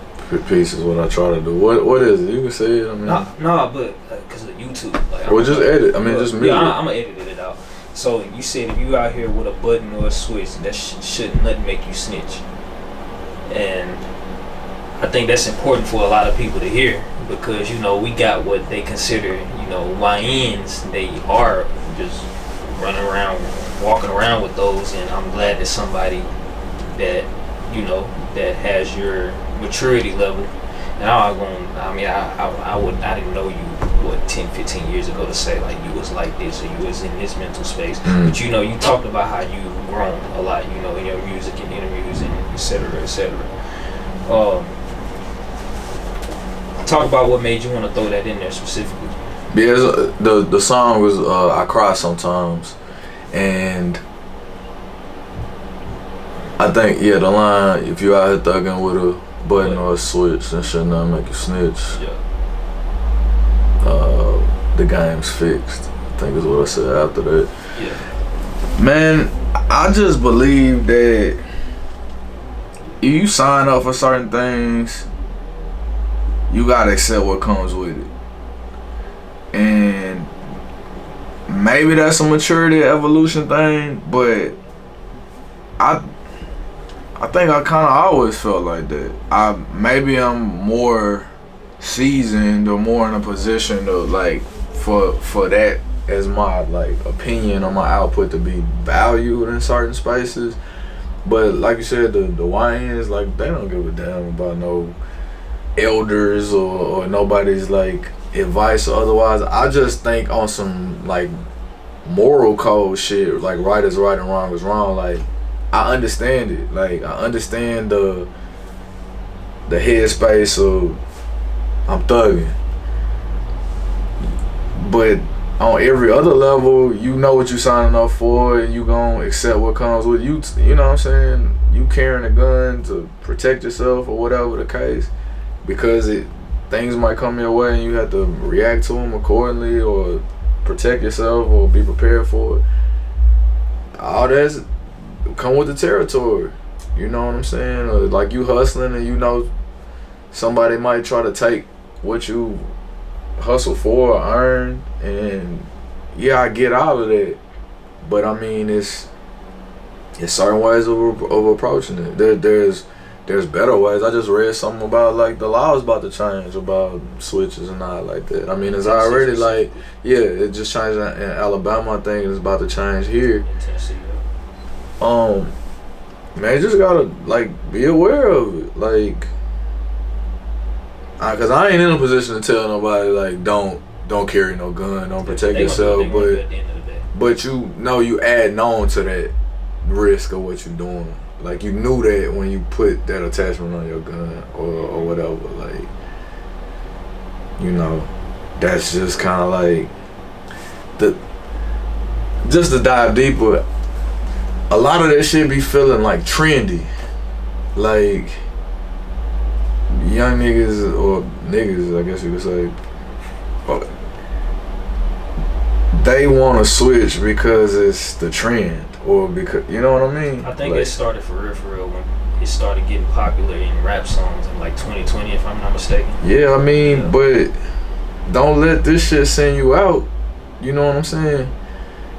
piece is what I try to do. What is it? You can say it. I mean, no, but because of YouTube. Like, well, just edit. I mean, just me. Yeah, I'm gonna edit it out. So you said if you out here with a button or a switch, that shouldn't nothing make you snitch. And I think that's important for a lot of people to hear, because, you know, we got what they consider, you know, YNs. They are just running around, walking around with those, and I'm glad that somebody that, you know, that has your maturity level. And I didn't know you, 10, 15 years ago to say like you was like this or you was in this mental space. But, you know, you talked about how you've grown a lot, you know, in your music and interviews and et cetera, et cetera. Talk about what made you want to throw that in there specifically. Yeah, the song was I Cry Sometimes, and I think, yeah, the line, if you out here thugging with a button or a switch, then should not make you snitch. Yeah. The game's fixed, I think is what I said after that. Yeah. Man, I just believe that you sign up for certain things, you gotta accept what comes with it. And maybe that's a maturity evolution thing, but I think I kind of always felt like that. Maybe I'm more seasoned or more in a position to like for that as my like opinion on my output to be valued in certain spaces. But like you said, the YNs, like, they don't give a damn about no elders or nobody's like advice or otherwise. I just think on some like moral code shit, like right is right and wrong is wrong. Like, I understand it. Like, I understand the headspace of I'm thugging. But on every other level, you know what you signing up for, and you gonna accept what comes with you. You know what I'm saying? You carrying a gun to protect yourself or whatever the case, because things might come your way and you have to react to them accordingly or protect yourself or be prepared for it. All that's come with the territory. You know what I'm saying? Or like you hustling and you know somebody might try to take what you hustle for or earn, and yeah, I get out of that, but I mean it's certain ways of approaching it. There's better ways. I just read something about like the law is about to change about switches and all like that. I mean, it's already like, yeah, it just changed in Alabama. I think it's about to change here. Man, you just gotta like be aware of it, like. Cause I ain't in a position to tell nobody like don't carry no gun, don't protect yourself, but you know you adding on to that risk of what you doing. Like, you knew that when you put that attachment on your gun or whatever. Like, you know, that's just kind of like just to dive deeper. A lot of that shit be feeling like trendy, like. Young niggas, or niggas, I guess you could say, they want to switch because it's the trend, or because, you know what I mean? I think like, it started for real when it started getting popular in rap songs in like 2020, if I'm not mistaken. Yeah, I mean, but don't let this shit send you out. You know what I'm saying?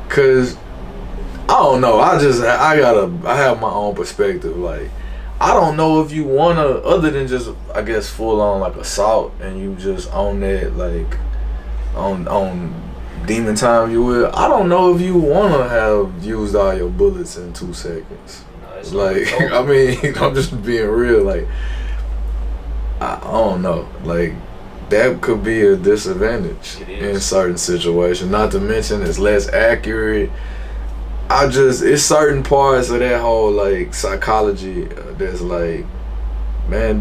Cause I don't know. I have my own perspective. Like, I don't know if you wanna, other than just, I guess, full on like assault, and you just on that, like on demon time, you will. I don't know if you wanna have used all your bullets in 2 seconds. No, like, I mean, I'm just being real. Like, I don't know. Like, that could be a disadvantage in certain situations. Not to mention it's less accurate. It's certain parts of that whole like psychology that's like, man,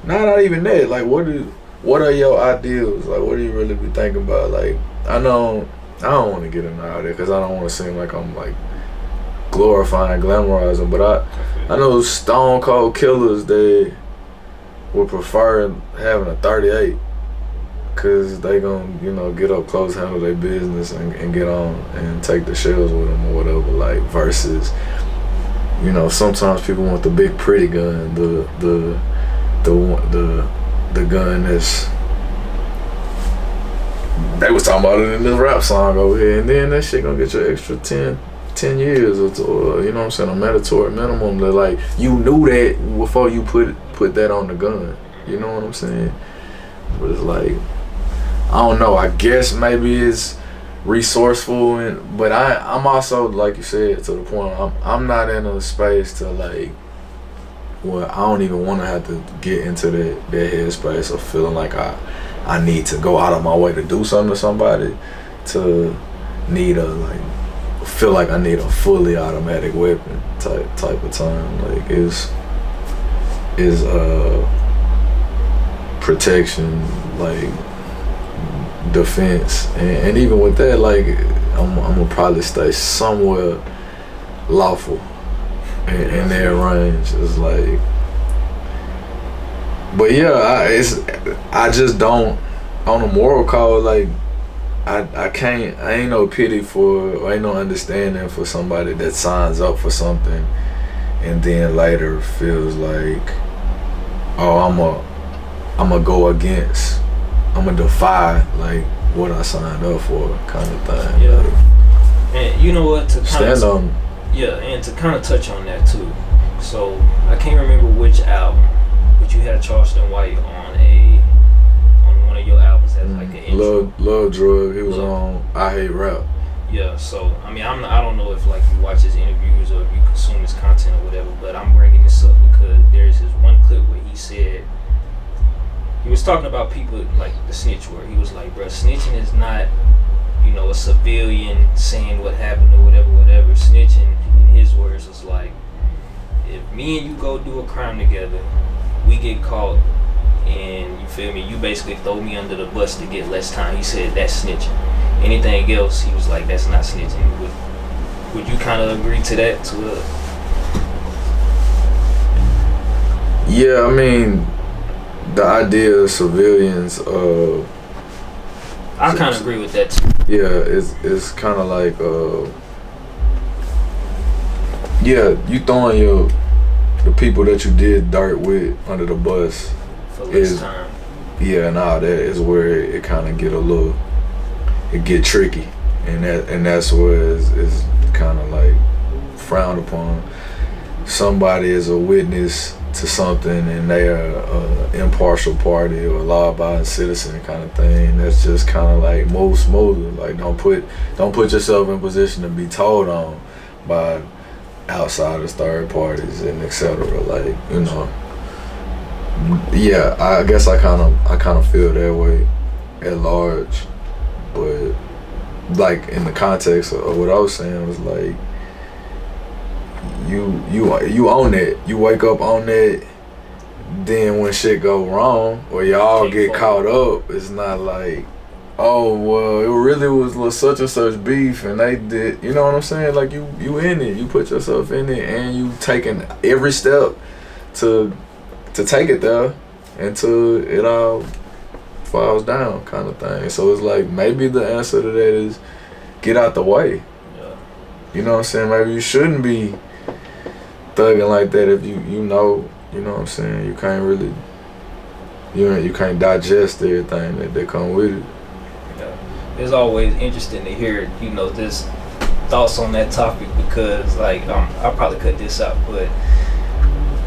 not even that. Like, what are your ideals? Like, what do you really be thinking about? Like, I don't want to get into all that because I don't want to seem like I'm like glorifying, glamorizing. But I know stone cold killers, they would prefer having a 38. Cause they gonna, you know, get up close, handle their business, and get on and take the shells with them or whatever. Like, versus, you know, sometimes people want the big pretty gun, the gun that's, they was talking about it in this rap song over here, and then that shit gonna get you extra 10 years or you know what I'm saying, a mandatory minimum. That, like, you knew that before you put that on the gun. You know what I'm saying? But it's like, I don't know, I guess maybe it's resourceful, but I'm also, like you said, to the point, I'm not in a space to like, well, I don't even want to have to get into that headspace of feeling like I need to go out of my way to do something to somebody, to need feel like I need a fully automatic weapon type of time. Like, is protection, like defense, and even with that, like, I'm gonna probably stay somewhere lawful in their range. It's like, but yeah, I just don't, on a moral code, like, I ain't no pity for, or ain't no understanding for somebody that signs up for something and then later feels like, oh, I'm a go against, I'm a defy like what I signed up for, kind of thing. Yeah. Like, and you know what? To stand on. Yeah, and to kind of touch on that too. So I can't remember which album, but you had Charleston White on one of your albums as like an intro. Love Drug. He was on I Hate Rap. Yeah. So I mean, I don't know if like you watch his interviews or if you consume his content or whatever, but I'm bringing this up because there's this one clip where he said he was talking about people like the snitch word. He was like, "Bruh, snitching is not, you know, a civilian saying what happened or whatever. Snitching, in his words, was like, if me and you go do a crime together, we get caught, and you feel me, you basically throw me under the bus to get less time." He said that's snitching. Anything else, he was like, that's not snitching. Would you kind of agree to that? Yeah, I mean, the idea of civilians, I kind of agree with that too. Yeah, it's kind of like, yeah, you throwing the people that you did dirt with under the bus For less time. Yeah, that is where it kind of get tricky, and that's where it's kind of like frowned upon. Somebody is a witness to something and they are an impartial party or a law-abiding citizen kind of thing. That's just kind of like move smoothly. Like don't put yourself in position to be told on by outsiders, third parties, and etc. Like, you know. Yeah, I guess I kind of feel that way at large, but like in the context of what I was saying was like, you own it. You wake up on it. Then when shit go wrong or y'all get caught up, it's not like, oh well, it really was such and such beef and they did. You know what I'm saying? Like you in it. You put yourself in it and you taking every step to take it there until it all falls down, kind of thing. So it's like maybe the answer to that is get out the way. Yeah. You know what I'm saying? Maybe you shouldn't be thugging like that if you know what I'm saying? You can't really, you can't digest everything that come with it. Yeah. It's always interesting to hear, you know, this thoughts on that topic because like I'll probably cut this out, but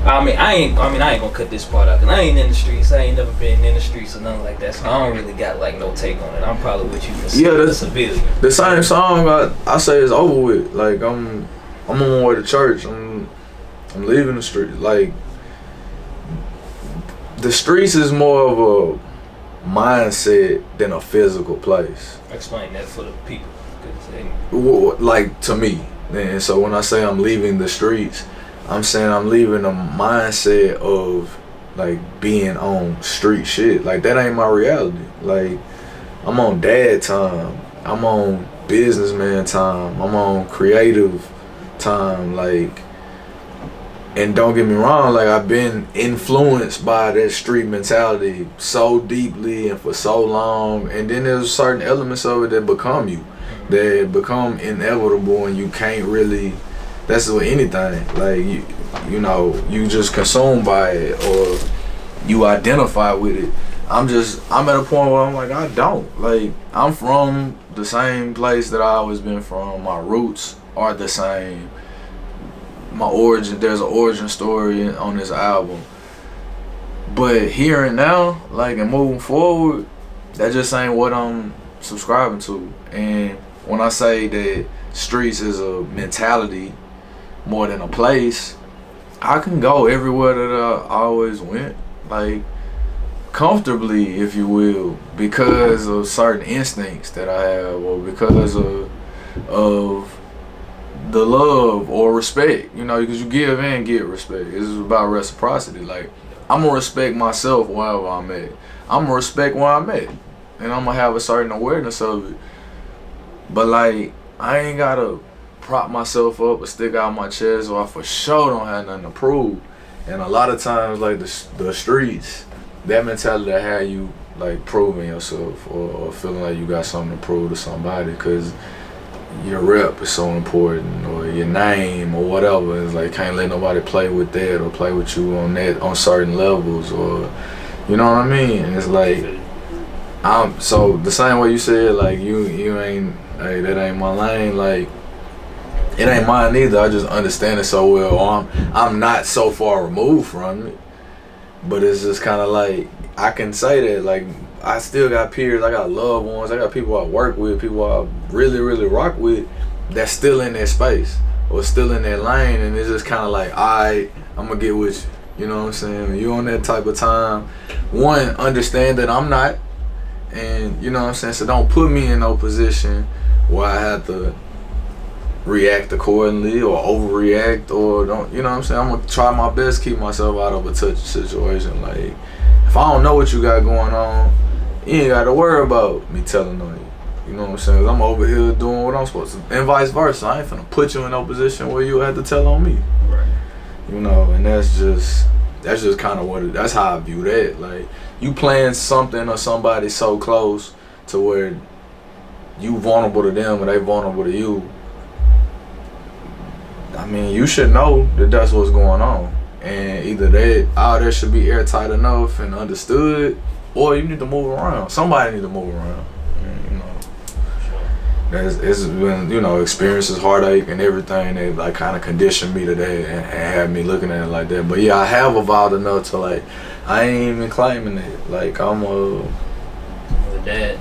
I ain't gonna cut this part out because I ain't in the streets. I ain't never been in the streets or nothing like that, so I don't really got like no take on it. I'm probably with you. Yeah, that's a civilian. The same song I say is over with. Like I'm on my way to church. I'm leaving the street. Like the streets is more of a mindset than a physical place. Explain that for the people. Like to me, and so when I say I'm leaving the streets, I'm saying I'm leaving a mindset of like being on street shit. Like that ain't my reality. Like I'm on dad time. I'm on businessman time. I'm on creative time. Like, and don't get me wrong, like I've been influenced by that street mentality so deeply and for so long. And then there's certain elements of it that become you, that become inevitable, and you can't really. That's with anything. Like you know, you just consumed by it or you identify with it. I'm at a point where I'm like, I don't. Like I'm from the same place that I always been from. My roots are the same. My origin, there's an origin story on this album. But here and now, like and moving forward, that just ain't what I'm subscribing to. And when I say that streets is a mentality more than a place, I can go everywhere that I always went, like comfortably, if you will, because of certain instincts that I have, or because of the love or respect, you know, because you give and get respect. This is about reciprocity. Like I'm gonna respect myself wherever I'm at. I'm gonna respect where I'm at, and I'm gonna have a certain awareness of it. But like I ain't gotta prop myself up or stick out my chest, or I for sure don't have nothing to prove. And a lot of times, like the streets, that mentality that have you like proving yourself or feeling like you got something to prove to somebody because your rep is so important, or your name or whatever. It's like can't let nobody play with that or play with you on that on certain levels, or you know what I mean. And it's like so the same way you said, like you ain't, hey, that ain't my lane, like it ain't mine either. I just understand it so well, or I'm not so far removed from it, but it's just kind of like I can say that, like I still got peers, I got loved ones, I got people I work with, people I really, really rock with that's still in that space or still in that lane, and it's just kind of like, alright, I'm gonna get with you. You know what I'm saying? When you on that type of time, one, understand that I'm not, and you know what I'm saying, so don't put me in no position where I have to react accordingly or overreact, or don't, you know what I'm saying? I'm gonna try my best to keep myself out of a touchy situation. Like, if I don't know what you got going on, you ain't got to worry about me telling on you. You know what I'm saying? I'm over here doing what I'm supposed to, and vice versa. I ain't finna put you in no position where you have to tell on me. Right. You know, and that's just kind of what that's how I view that. Like, you playing something or somebody so close to where you vulnerable to them and they vulnerable to you. I mean, you should know that that's what's going on, and either that should be airtight enough and understood, or you need to move around. Somebody need to move around. You know, it's been, you know, experiences, heartache, and everything that like kind of conditioned me to that and had me looking at it like that. But yeah, I have evolved enough to like, I ain't even claiming it. Like I'm a dad.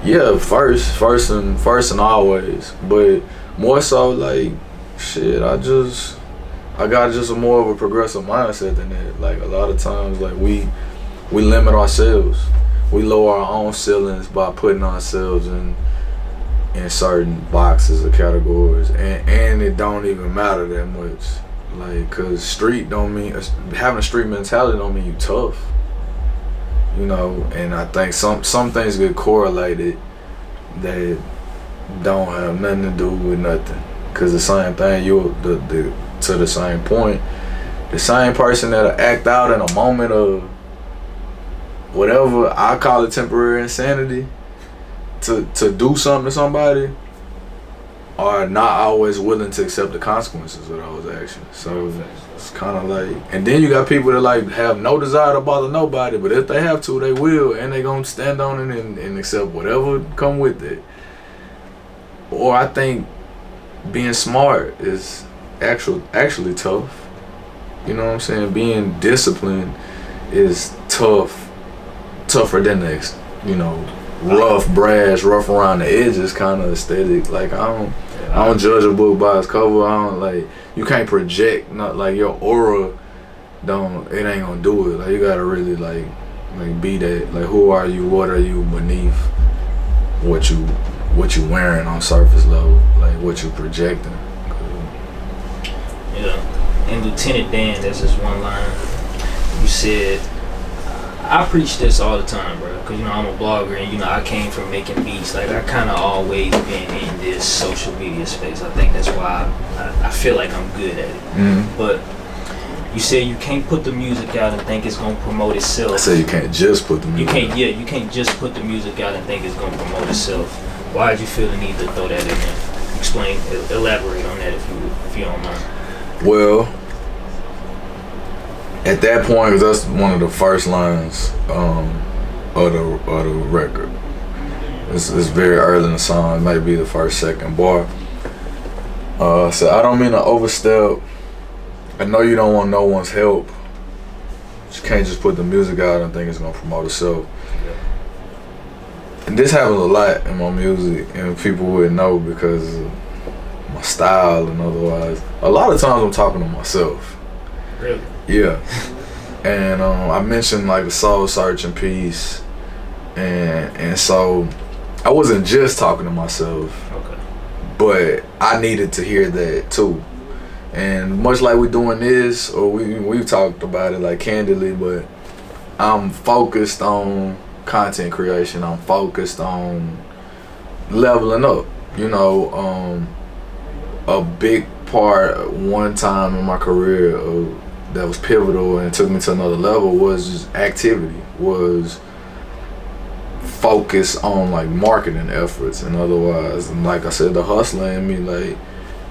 Yeah, first and always, but more so like, shit, I got just a more of a progressive mindset than that. Like a lot of times, like we limit ourselves. We lower our own ceilings by putting ourselves in certain boxes or categories, and it don't even matter that much. Like, cause street don't mean, having a street mentality don't mean you tough. You know, and I think some things get correlated that don't have nothing to do with nothing. Cause the same thing, to the same point, the same person that'll act out in a moment of whatever, I call it temporary insanity, to do something to somebody, are not always willing to accept the consequences of those actions. So it's kind of like, and then you got people that like have no desire to bother nobody, but if they have to, they will, and they gonna stand on it and accept whatever come with it. Or I think being smart is actually tough. You know what I'm saying? Being disciplined is tougher than the, you know, rough, brash, rough around the edges kind of aesthetic. Like I don't judge a book by its cover. I don't, like, you can't project, not like your aura it ain't gonna do it. Like you gotta really like be that. Like, who are you? What are you beneath what you wearing on surface level? Like what you projecting. Yeah. In Lieutenant Dan, there's this one line you said. I preach this all the time, bro, because, you know, I'm a blogger, and, you know, I came from making beats. Like, I kind of always been in this social media space. I think that's why I feel like I'm good at it. Mm-hmm. But you said you can't put the music out and think it's going to promote itself. I said you can't just put the music out. You can't just put the music out and think it's going to promote itself. Why did you feel the need to throw that in there? Elaborate on that if you don't mind. Well, at that point, that's one of the first lines of the record. It's very early in the song. It might be the first, second bar. So I don't mean to overstep. I know you don't want no one's help. You can't just put the music out and think it's gonna promote itself. And this happens a lot in my music, and people wouldn't know because of my style and otherwise. A lot of times I'm talking to myself. Really? Yeah. And I mentioned like the soul searching piece, and so I wasn't just talking to myself. Okay. But I needed to hear that too. And much like we're doing this, or we've talked about it like candidly, but I'm focused on content creation. I'm focused on leveling up. You know, a big part one time in my career that was pivotal and took me to another level was just activity, was focus on like marketing efforts and otherwise. And like I said, the hustler in me, like,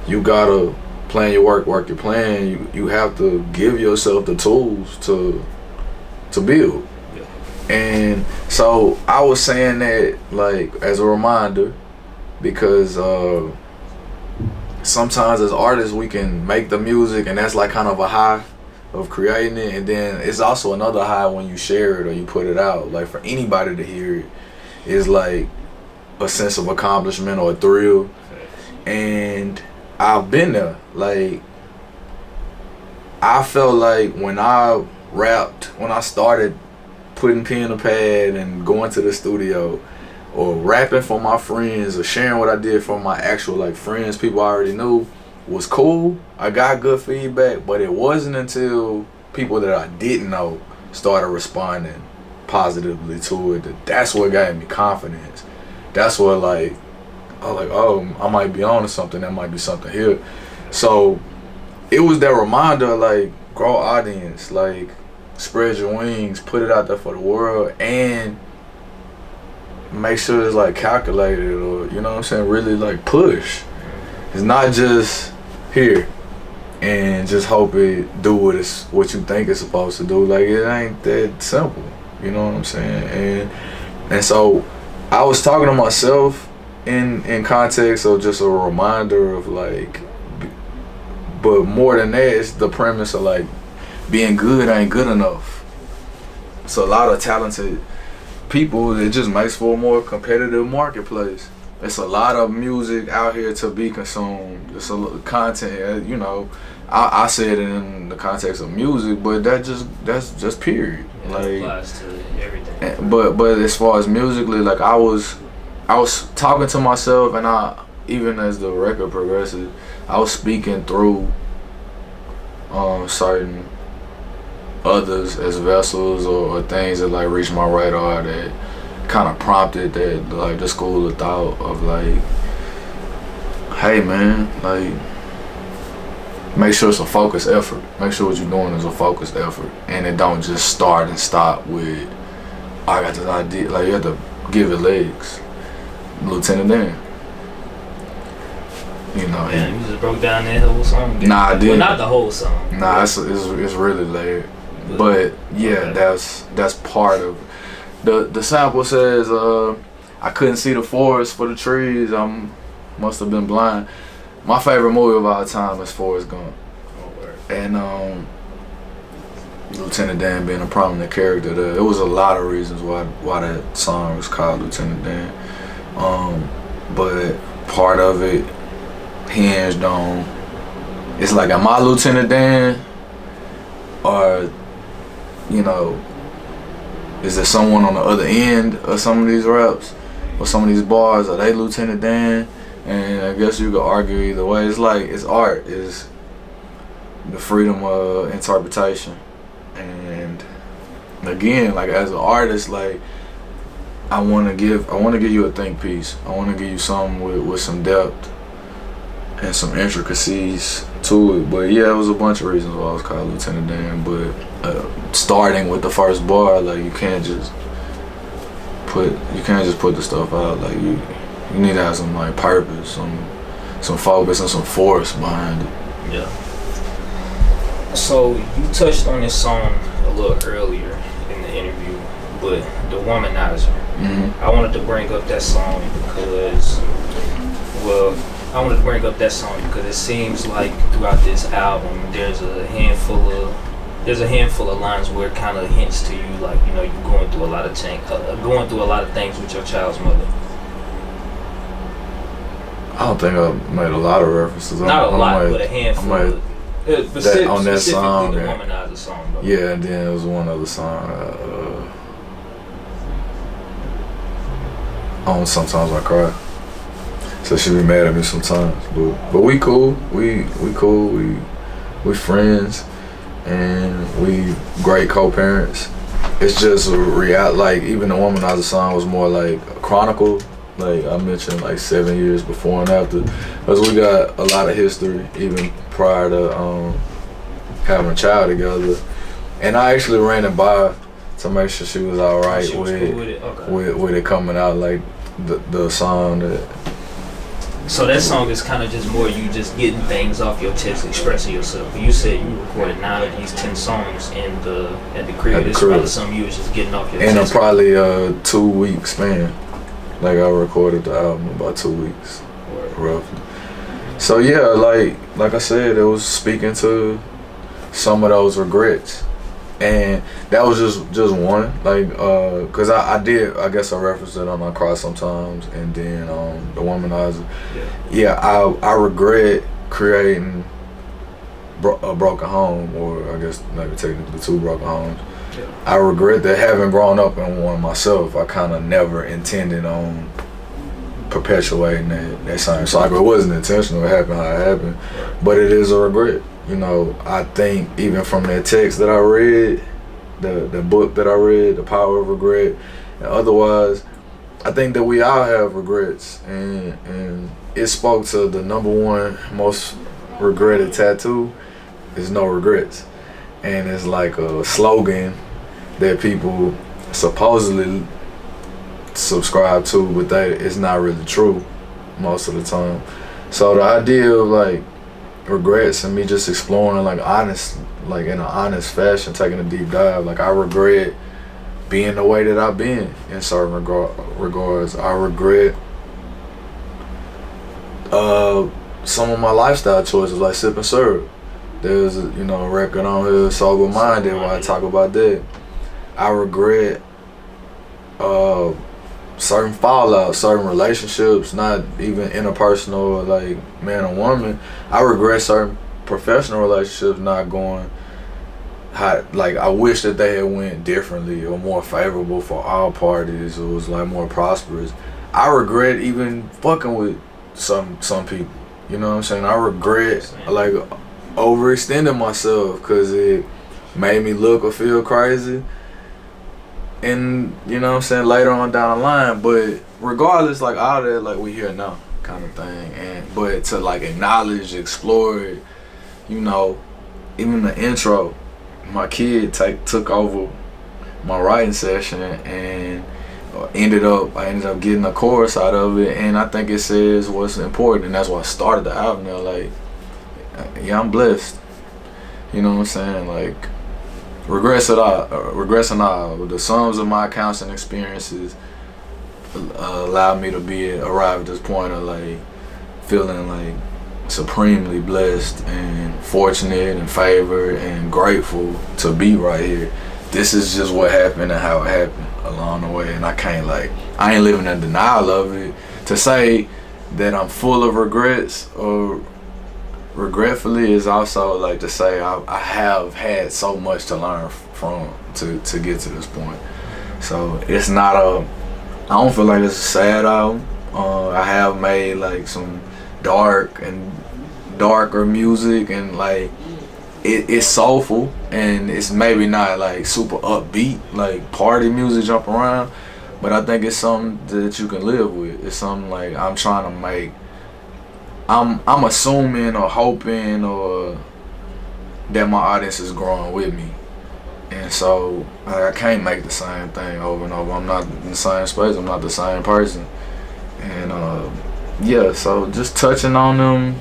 you gotta plan your work your plan. You have to give yourself the tools to build. Yeah. And so I was saying that like as a reminder, because sometimes as artists we can make the music and that's like kind of a high of creating it, and then it's also another high when you share it or you put it out. Like for anybody to hear it is like a sense of accomplishment or a thrill. And I've been there. Like I felt like when I rapped, when I started putting pen to pad and going to the studio or rapping for my friends or sharing what I did for my actual like friends, people I already knew, was cool. I got good feedback, but it wasn't until people that I didn't know started responding positively to it that's what gave me confidence. That's what like I was like, oh, I might be on to something. There might be something here. So it was that reminder, like, grow audience, like, spread your wings, put it out there for the world, and make sure it's like calculated, or you know what I'm saying, really like push. It's not just here and just hope it do what you think it's supposed to do. Like, it ain't that simple, you know what I'm saying? And so I was talking to myself in context of just a reminder of like, but more than that, it's the premise of like being good ain't good enough. It's a lot of talented people. It just makes for a more competitive marketplace. It's a lot of music out here to be consumed. It's a lot of content, you know. I say it in the context of music, but that's just period. Yeah, like, it applies to everything. But as far as musically, like I was talking to myself, and I, even as the record progresses, I was speaking through certain others as vessels or things that like reached my radar that kind of prompted that like the school of thought of like, hey man, like make sure it's a focused effort. Make sure what you're doing is a focused effort, and it don't just start and stop with, oh, I got this idea. Like you have to give it legs. Lieutenant Dan. You know, man, you just broke down that whole song. Nah, I didn't. Well, not the whole song. Nah, it's really layered. But yeah, that's part of it. The sample says, I couldn't see the forest for the trees. I must have been blind. My favorite movie of all time is Forrest Gump. And Lieutenant Dan being a prominent character there. It was a lot of reasons why that song was called Lieutenant Dan. But part of it hinged on, it's like, am I Lieutenant Dan? Or, you know, is there someone on the other end of some of these raps or some of these bars? Are they Lieutenant Dan? And I guess you could argue either way. It's like, it's art, it's the freedom of interpretation. And again, like as an artist, like I want to give you a think piece. I want to give you something with some depth and some intricacies to it. But yeah, it was a bunch of reasons why I was called Lieutenant Dan. But starting with the first bar, like you can't just put the stuff out. Like you need to have some like purpose, some focus, and some force behind it. Yeah. So you touched on this song a little earlier in the interview, but the Womanizer. Mm-hmm. I wanted to bring up that song because, it seems like throughout this album there's a handful of lines where it kind of hints to you like, you know, you're going through a lot of things with your child's mother. I don't think I made a lot of references. Not a lot, but a handful. On that song, the Womanizer song. Though. Yeah, and then it was one other song. On Sometimes I Cry. So she be mad at me sometimes, but we cool. We cool. We friends, and we great co-parents. It's just a reality. Like even the Womanizer song was more like a chronicle. Like I mentioned, like 7 years before and after, because we got a lot of history even prior to having a child together. And I actually ran it by to make sure she was all right with it coming out, like the song that So that song is kind of just more you just getting things off your chest, expressing yourself. You said you recorded 9 of these 10 songs at the crib. It's probably something you was just getting off your chest. In probably a 2-week span. Like I recorded the album about 2 weeks, roughly. So yeah, like I said, it was speaking to some of those regrets. And that was just one, like, cause I referenced it on I Cry Sometimes, and then the Womanizer. Yeah, I regret creating a broken home, or I guess maybe technically 2 broken homes. Yeah. I regret that having grown up in one myself, I kind of never intended on perpetuating that same cycle. It wasn't intentional, it happened how it happened, but it is a regret. You know, I think even from that text that I read, the book that I read, The Power of Regret, and otherwise, I think that we all have regrets, and it spoke to the #1 most regretted tattoo is no regrets. And it's like a slogan that people supposedly subscribe to, but that it's not really true most of the time. So the idea of like regrets and me just exploring like in an honest fashion, taking a deep dive, like I regret being the way that I've been in certain regards. I regret some of my lifestyle choices, like sipping syrup. There's a record on here, Sober Minded, where I talk about that. I regret certain fallout, certain relationships, not even interpersonal, like man or woman. I regret certain professional relationships not going how, like I wish that they had went differently or more favorable for all parties. It was like more prosperous. I regret even fucking with some people. You know what I'm saying? I regret like overextending myself because it made me look or feel crazy. And you know what I'm saying, later on down the line, but regardless, like all that, like we here now kind of thing. But to like acknowledge, explore it, even the intro, my kid took over my writing session and I ended up getting a chorus out of it, and I think it says what's important, and that's why I started the album. Now, like, yeah, I'm blessed. You know what I'm saying? Like, regrets and all, the sums of my accounts and experiences allowed me to arrive at this point of like feeling like supremely blessed and fortunate and favored and grateful to be right here. This is just what happened and how it happened along the way, and I ain't living in denial of it. To say that I'm full of regrets or regretfully is also like to say I have had so much to learn from to get to this point. So it's not I don't feel like it's a sad album. I have made like some darker music, and like it's soulful, and it's maybe not like super upbeat like party music jump around, but I think it's something that you can live with. It's something like I'm trying to make. I'm assuming or hoping or that my audience is growing with me, and so I can't make the same thing over and over. I'm not in the same space. I'm not the same person, and yeah. So just touching on them,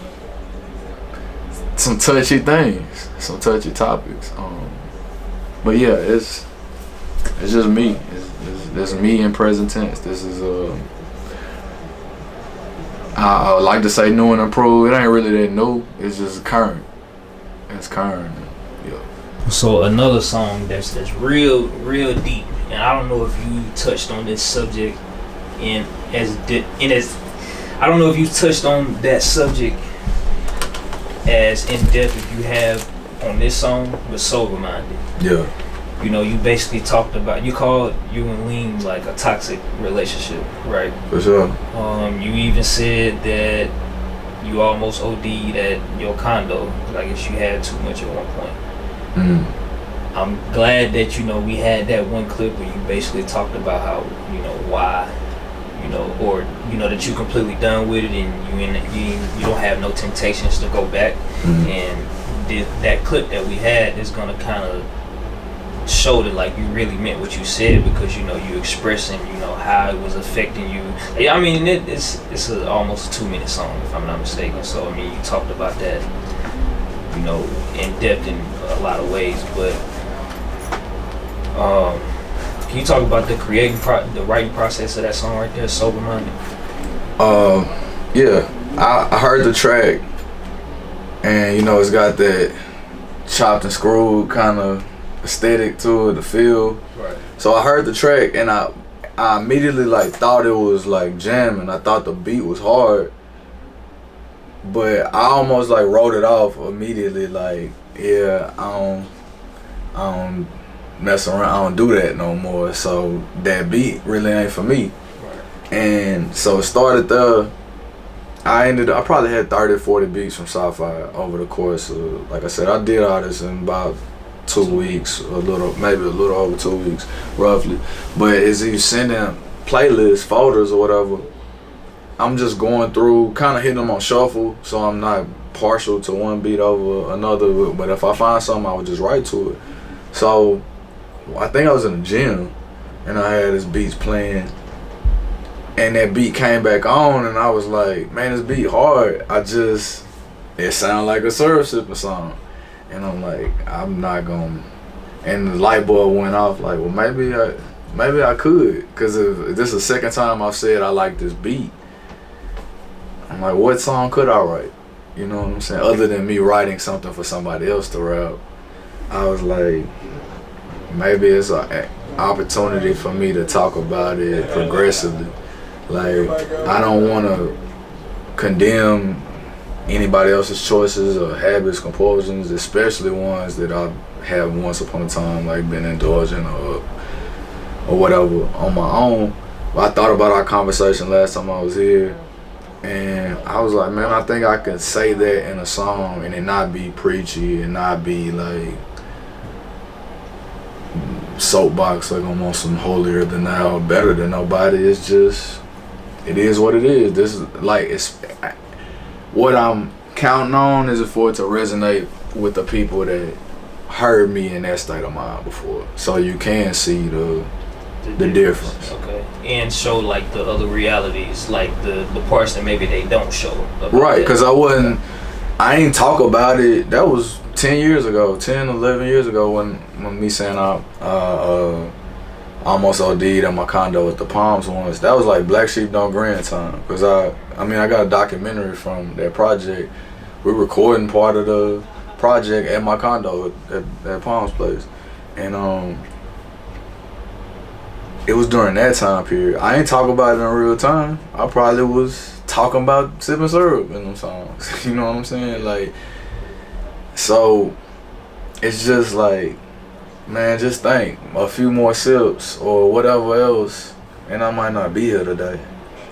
some touchy things, some touchy topics. But yeah, it's just me. It's me in present tense. This is I would like to say new and improved. It ain't really that new. It's just current. It's current. Yeah. So another song that's real deep, and I don't know if you touched on this subject I don't know if you touched on that subject as in depth if you have on this song with Sober Minded. Yeah. You basically talked about, you called you and Lean like a toxic relationship, right? For sure. You even said that you almost OD'd at your condo. I guess you had too much at one point. Mm-hmm. I'm glad that, we had that one clip where you basically talked about how, why, or, that you're completely done with it and you don't have no temptations to go back. Mm-hmm. And that clip that we had is going to kind of show that like you really meant what you said, because you know you expressing, you know, how it was affecting you. I mean, it's almost a 2-minute song if I'm not mistaken. So I mean, you talked about that, you know, in depth in a lot of ways. But can you talk about the the writing process of that song right there, Sober Minded? Yeah, I heard the track, and you know, it's got that chopped and screwed kind of aesthetic to it, the feel. Right. So I heard the track, and I immediately like thought it was like jamming. I thought the beat was hard, but I almost like wrote it off immediately. Like, yeah, I don't mess around. I don't do that no more. So that beat really ain't for me. Right. And so it started there. I probably had 30, 40 beats from Cy Fyre over the course of, like I said, I did all this in about 2 weeks, maybe a little over 2 weeks, roughly. But as you sending playlists, folders or whatever, I'm just going through, kind of hitting them on shuffle, so I'm not partial to one beat over another. But if I find something, I would just write to it. So I think I was in the gym, and I had this beats playing, and that beat came back on, and I was like, man, this beat hard. It sounded like a syrup sipping song. And I'm like, I'm not gonna. And the light bulb went off. Like, well, maybe I could, because this is the second time I've said I like this beat. I'm like, what song could I write? You know what I'm saying? Other than me writing something for somebody else to rap, I was like, maybe it's an opportunity for me to talk about it progressively. Like, I don't want to condemn anybody else's choices or habits, compulsions, especially ones that I have once upon a time, like been indulging or whatever on my own. But I thought about our conversation last time I was here, and I was like, man, I think I could say that in a song and it not be preachy and not be like soapbox, like I'm on some holier than thou, better than nobody. It's just, it is what it is. This is like, it's what I'm counting on is for it to resonate with the people that heard me in that state of mind before, so you can see the difference. Okay, and show like the other realities, like the parts that maybe they don't show. Right, because I ain't talk about it. That was 10 years ago, 10, 11 years ago when me saying I almost OD'd at my condo at the Palms once. That was like Black Sheep Don't Grin time, because I got a documentary from that project. We're recording part of the project at my condo at Palms Place, and it was during that time period. I ain't talk about it in real time. I probably was talking about sipping syrup in them songs. You know what I'm saying? Like, so it's just like, man, just think a few more sips or whatever else, and I might not be here today.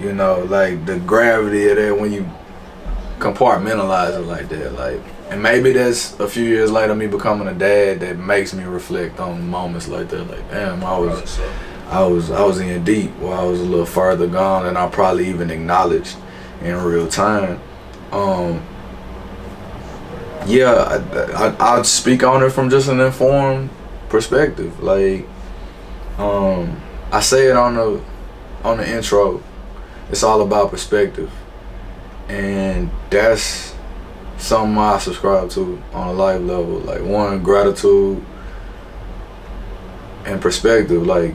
You know, like the gravity of that when you compartmentalize it like that. Like, and maybe that's a few years later, me becoming a dad, that makes me reflect on moments like that. Like, damn, I was in deep, or I was a little further gone than I probably even acknowledged in real time. Yeah, I'd speak on it from just an informed perspective. Like, I say it on the intro. It's all about perspective, and that's something I subscribe to on a life level. Like, one, gratitude and perspective. Like,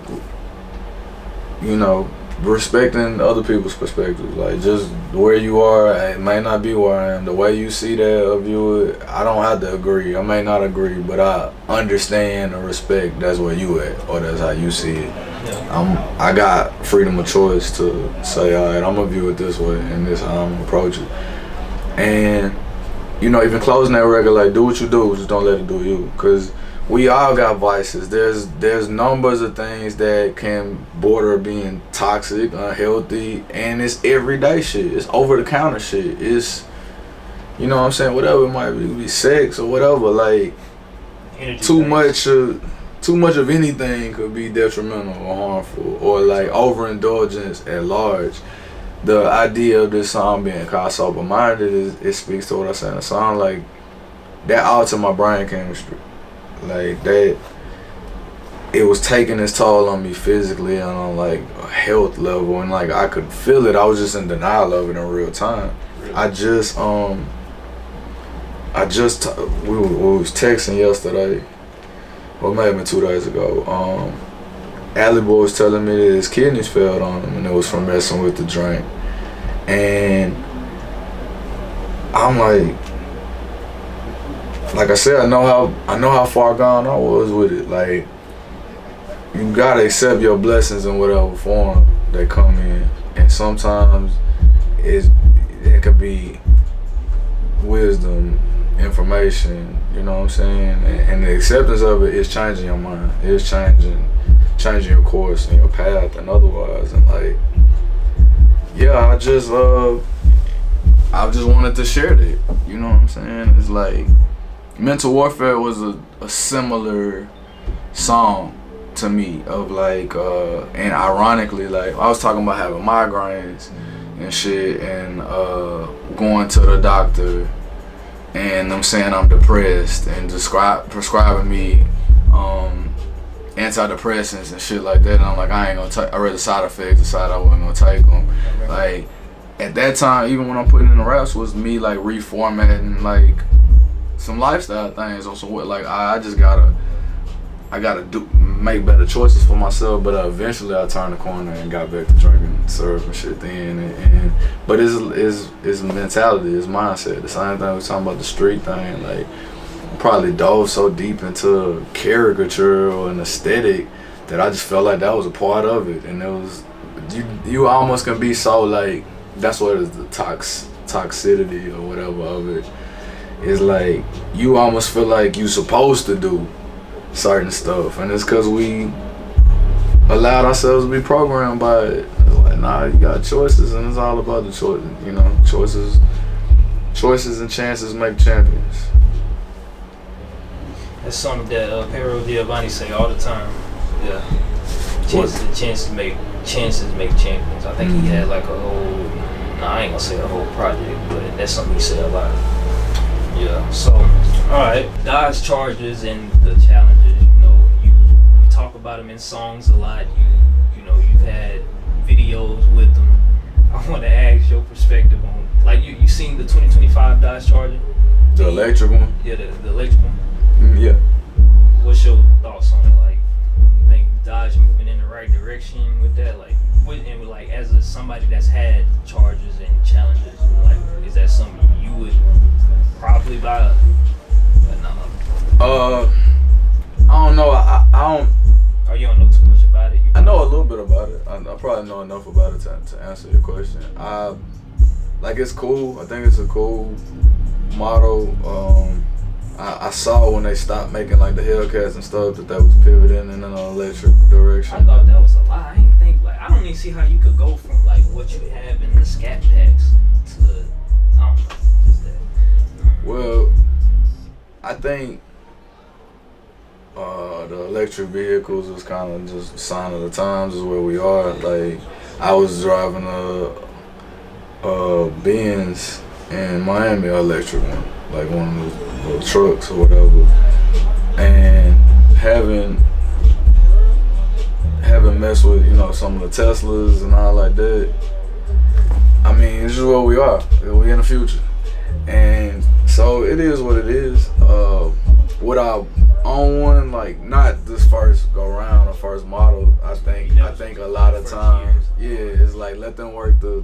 you know, respecting other people's perspectives. Like, just where you are, it may not be where I am. The way you see that or view it, I don't have to agree. I may not agree, but I understand and respect that's where you at, or that's how you see it. I got freedom of choice to say, all right, I'm gonna view it this way, and this how I'm gonna approach it. And, you know, even closing that record, like, do what you do, just don't let it do you. Because we all got vices. There's numbers of things that can border being toxic, unhealthy, and it's everyday shit. It's over-the-counter shit. It's, you know what I'm saying, whatever it might be sex or whatever. Like, too much of anything could be detrimental or harmful, or like overindulgence at large. The idea of this song being called Sober Minded, it speaks to what I say in the song. Like, that altered my brain chemistry. Like, that it was taking its toll on me physically and on like a health level, and like I could feel it. I was just in denial of it in real time. Really? We was texting yesterday, or maybe 2 days ago. Alley Boy was telling me that his kidneys failed on him, and it was from messing with the drink. And I'm like I said, I know how far gone I was with it. Like, you gotta accept your blessings in whatever form they come in, and sometimes it could be wisdom, information. You know what I'm saying? And the acceptance of it is changing your mind. It's changing your course and your path and otherwise. And like, yeah, I just wanted to share that. You know what I'm saying? It's like Mental Warfare was a similar song to me of like and ironically, like I was talking about having migraines and shit and going to the doctor and them saying I'm depressed and prescribing me antidepressants and shit like that, and I'm like, I ain't gonna take. I read the side effects, decided I wasn't gonna take them. Like at that time, even when I'm putting in the raps, was me like reformatting like some lifestyle things or some what. Like I gotta make better choices for myself. But eventually, I turned the corner and got back to drinking syrup and shit then. But it's mentality, it's mindset. The same thing we was talking about the street thing, like. Probably dove so deep into caricature or an aesthetic that I just felt like that was a part of it, and it was you almost can be so like, that's what is the toxicity or whatever of it. It's like you almost feel like you supposed to do certain stuff, and it's because we allowed ourselves to be programmed by it. It's like, nah, you got choices, and it's all about the choice. You know, choices and chances make champions. That's something that Pero Giovanni say all the time. Yeah. Chances make champions. I think he had like a whole, I ain't gonna say a whole project, but that's something he said a lot. Yeah. So, alright. Dodge charges and the challenges, you know, you talk about them in songs a lot. You know, you've had videos with them. I want to ask your perspective on, like, you seen the 2025 Dodge Charger? The electric one? Yeah, the electric one. Yeah. What's your thoughts on it? Like, you think Dodge moving in the right direction with that? Like, and like as somebody that's had charges and challenges, like, is that something you would probably buy? I don't know. I don't. Oh, you don't know too much about it? I know a little bit about it. I probably know enough about it to answer your question. Like, it's cool. I think it's a cool model. I saw when they stopped making like the Hellcats and stuff that was pivoting in an electric direction. I thought that was a lie. I didn't think, like, I don't even see how you could go from like what you have in the Scat Packs to, I don't know, just that. Well, I think the electric vehicles is kind of just a sign of the times, is where we are. Like, I was driving a Benz in Miami, electric one, like one of those little trucks or whatever, and having messed with, you know, some of the Teslas and all like that. I mean, this is where we are. We in the future, and so it is what it is. Would I own one? Like, not this first go round or first model. I think a lot of times, yeah, it's like let them work the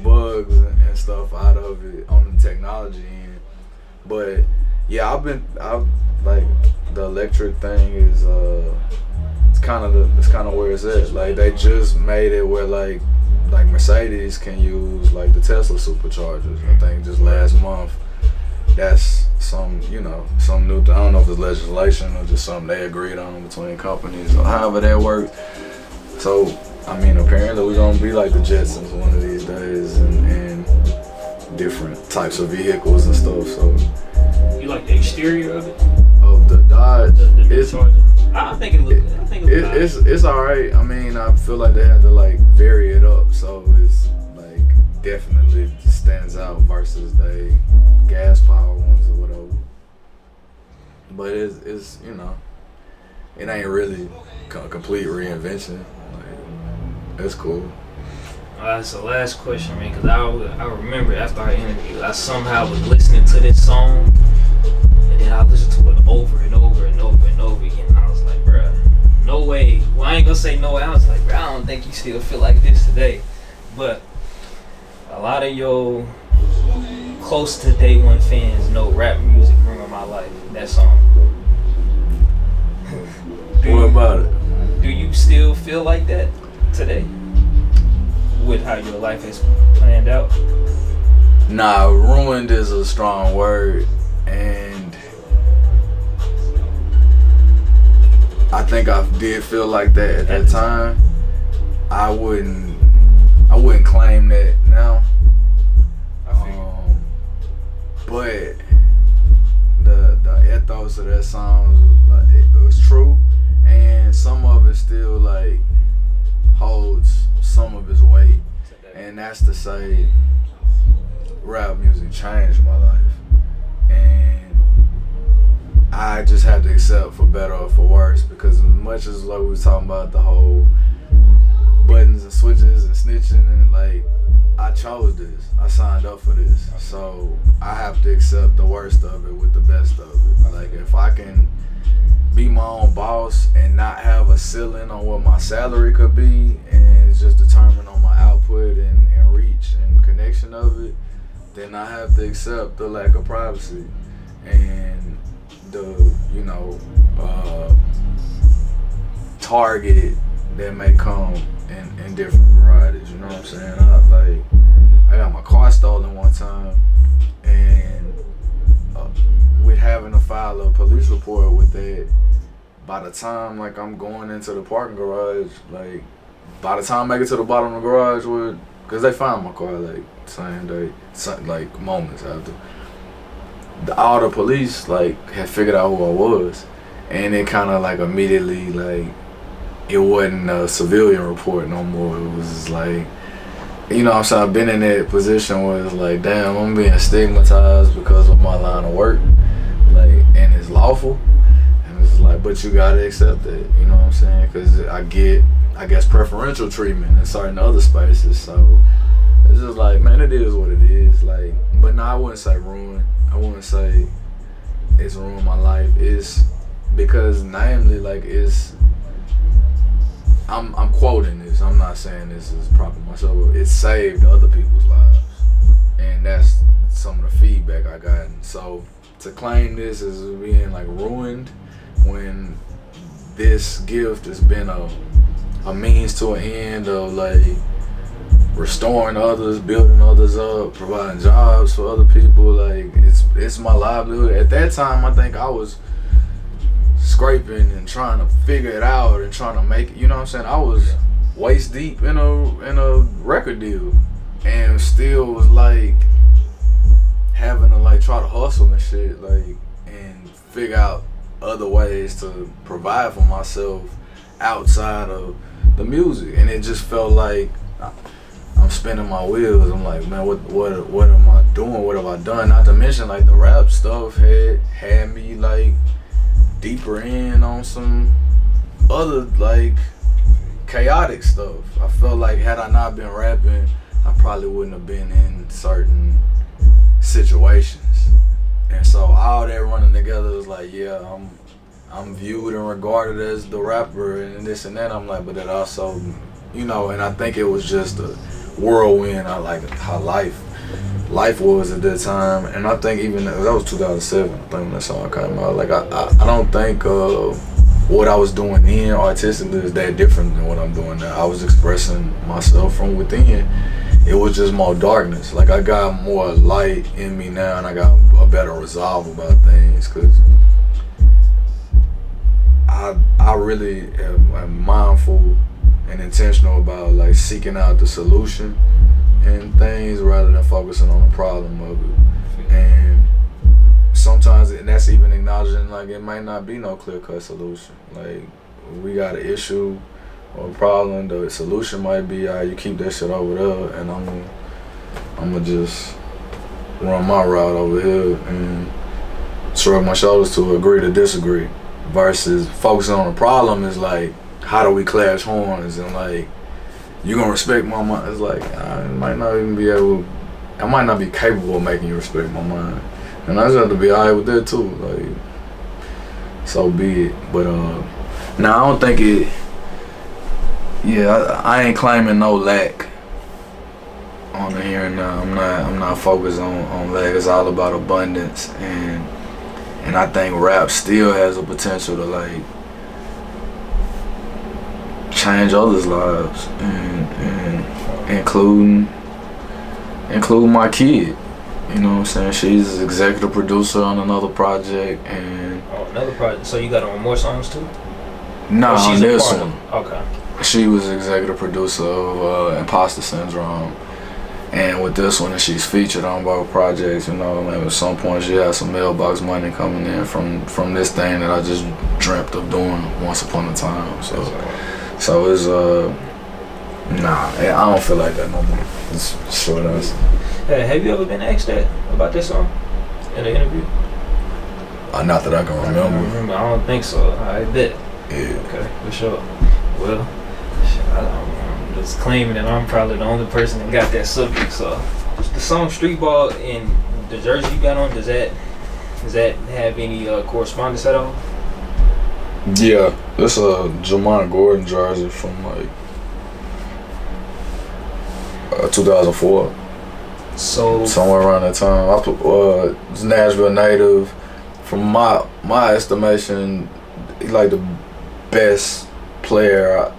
bugs and stuff out of it on the technology end. But yeah, I've like, the electric thing is it's kind of where it's at. Like, they just made it where like Mercedes can use like the Tesla superchargers. I think just last month. That's some new thing. I don't know if it's legislation or just something they agreed on between companies or however that works. So, I mean, apparently we're gonna be like the Jetsons one of these days, and different types of vehicles and stuff. So, you like the exterior of it? Of the Dodge? I think it looks good. It's alright. I mean, I feel like they had to like vary it up, so it's like definitely stands out versus they gas power ones or whatever. But it's it ain't really a complete reinvention. Like, that's cool. Alright, so last question, man, because I remember after our interview, I somehow was listening to this song, and then I listened to it over and over and over and over again, and I was like, bruh, no way. Well, I ain't gonna say no way. I was like, bruh, I don't think you still feel like this today. But a lot of your close to day one fans know rap music ruined my life. That song. What about it? Do you still feel like that today? With how your life has planned out? Nah, ruined is a strong word, and I think I did feel like that at that time. I wouldn't claim that now. But the ethos of that song was like, it was true, and some of it still like holds some of its weight, and that's to say rap music changed my life, and I just had to accept for better or for worse, because as much as like we was talking about the whole buttons and switches and snitching, and like I chose this, I signed up for this, so I have to accept the worst of it with the best of it. Like if I can be my own boss and not have a ceiling on what my salary could be, and it's just determined on my output and reach and connection of it, then I have to accept the lack of privacy and the, you know, target that may come in different varieties. You know what I'm saying? I got my car stolen one time, and with having to file a police report with that, by the time like I'm going into the parking garage, like by the time I get to the bottom of the garage, because they found my car like same day, like moments after, all the police like had figured out who I was, and it kind of like immediately like it wasn't a civilian report no more. It was just like, you know what I'm saying, I've been in that position where it's like, damn, I'm being stigmatized because of my line of work, like, and it's lawful. It's like, but you gotta accept it, you know what I'm saying? Because I get, I guess, preferential treatment in certain other spaces. So it's just like, man, it is what it is. Like, but no, I wouldn't say ruin. I wouldn't say it's ruined my life. It's because, namely, like, it's, I'm quoting this. I'm not saying this is proper myself. It saved other people's lives, and that's some of the feedback I gotten. So to claim this as being like ruined, when this gift has been a means to an end of like restoring others, building others up, providing jobs for other people, like it's my livelihood. At that time, I think I was scraping and trying to figure it out and trying to make it, you know what I'm saying? I was waist deep in a record deal, and still was like having to like try to hustle and shit, like, and figure out other ways to provide for myself outside of the music. And it just felt like I'm spinning my wheels. I'm like, man, what am I doing? What have I done? Not to mention like the rap stuff had me like deeper in on some other like chaotic stuff. I felt like had I not been rapping, I probably wouldn't have been in certain situations. And so all that running together was like, yeah, I'm viewed and regarded as the rapper and this and that. I'm like, but that also, you know, and I think it was just a whirlwind. I like how life was at that time. And I think even that was 2007, I think, when that song came out. Like I don't think what I was doing then artistically is that different than what I'm doing now. I was expressing myself from within. It was just more darkness. Like I got more light in me now, and I got a better resolve about things, because I really am mindful and intentional about like seeking out the solution and things rather than focusing on the problem of it. And sometimes, and that's even acknowledging like it might not be no clear-cut solution. Like we got an issue or a problem, the solution might be, you keep that shit over there, and I'm gonna just run my route over here and shrug my shoulders to agree to disagree. versus focusing on the problem is like, how do we clash horns, and like, you gonna respect my mind. It's like, I might not be capable of making you respect my mind, and I just have to be alright with that too. Like, so be it. But now I don't think it. Yeah, I ain't claiming no lack on the here and now. I'm not focused on lack. It's all about abundance, and I think rap still has the potential to like change others' lives, and including my kid. You know what I'm saying? She's executive producer on another project, and another project. So you got her on more songs too? No, on this one. Okay. She was executive producer of Imposter Syndrome, and with this one, she's featured on both projects. You know, maybe at some point she has some mailbox money coming in from this thing that I just dreamt of doing once upon a time. So it's nah, I don't feel like that no more. It's short answer. Hey, have you ever been asked that about this song in an interview? Not that I can remember. I don't think so. I bet. Yeah. Okay, for sure. Well, I'm just claiming that I'm probably the only person that got that subject. So, the song "Streetball" and the jersey you got on, does that have any correspondence at all? Yeah, it's a Jamont Gordon jersey from like 2004. So somewhere around that time. It's Nashville native. From my estimation, he's like the best player